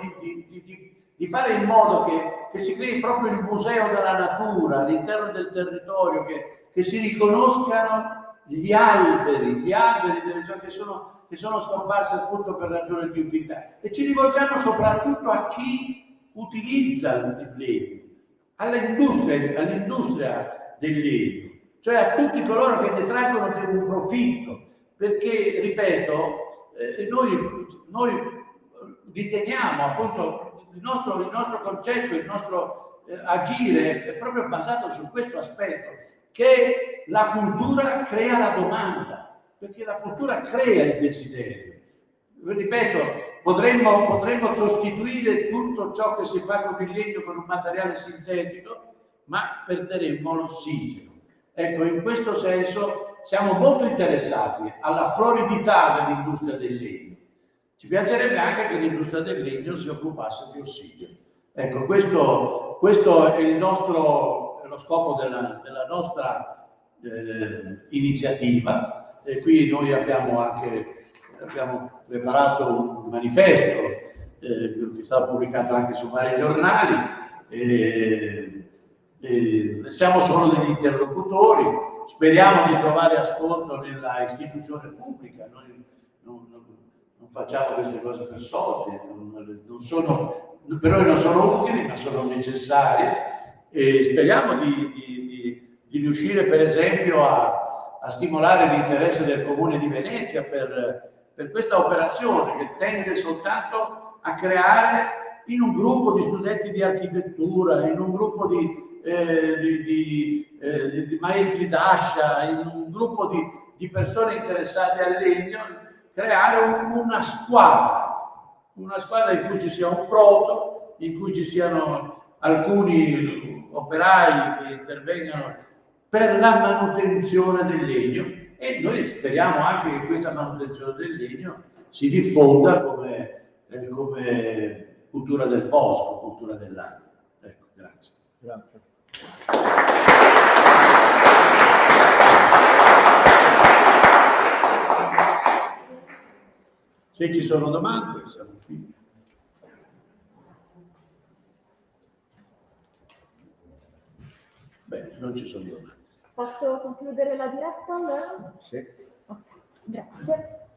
di fare in modo che si crei proprio il museo della natura all'interno del territorio, che si riconoscano gli alberi delle zone che sono scomparse appunto per ragioni di utilità, e ci rivolgiamo soprattutto a chi utilizza il legno, all'industria del legno, cioè a tutti coloro che ne traggono un profitto, perché, ripeto, noi riteniamo appunto il nostro concetto, il nostro agire è proprio basato su questo aspetto, che la cultura crea la domanda, perché la cultura crea il desiderio. Ripeto, potremmo sostituire tutto ciò che si fa con il legno con un materiale sintetico, ma perderemmo l'ossigeno. Ecco, in questo senso siamo molto interessati alla floridità dell'industria del legno. Ci piacerebbe anche che l'industria del legno si occupasse di ossigeno. Ecco, questo è lo scopo della nostra iniziativa. E qui noi abbiamo preparato un manifesto che è stato pubblicato anche su vari giornali. Siamo solo degli interlocutori, speriamo di trovare ascolto nella istituzione pubblica. Noi non facciamo queste cose per soldi, per noi non sono utili, ma sono necessarie, e speriamo di riuscire per esempio a stimolare l'interesse del Comune di Venezia per questa operazione, che tende soltanto a creare, in un gruppo di studenti di architettura, in un gruppo di maestri d'ascia, in un gruppo di persone interessate al legno, creare una squadra in cui ci sia un proto, in cui ci siano alcuni operai che intervengano per la manutenzione del legno, e noi speriamo anche che questa manutenzione del legno si diffonda come cultura del bosco, cultura dell'acqua. Ecco, grazie. Grazie. Se ci sono domande, siamo qui. Beh, non ci sono domande. Posso concludere la diretta allora? Sì. Ok, grazie.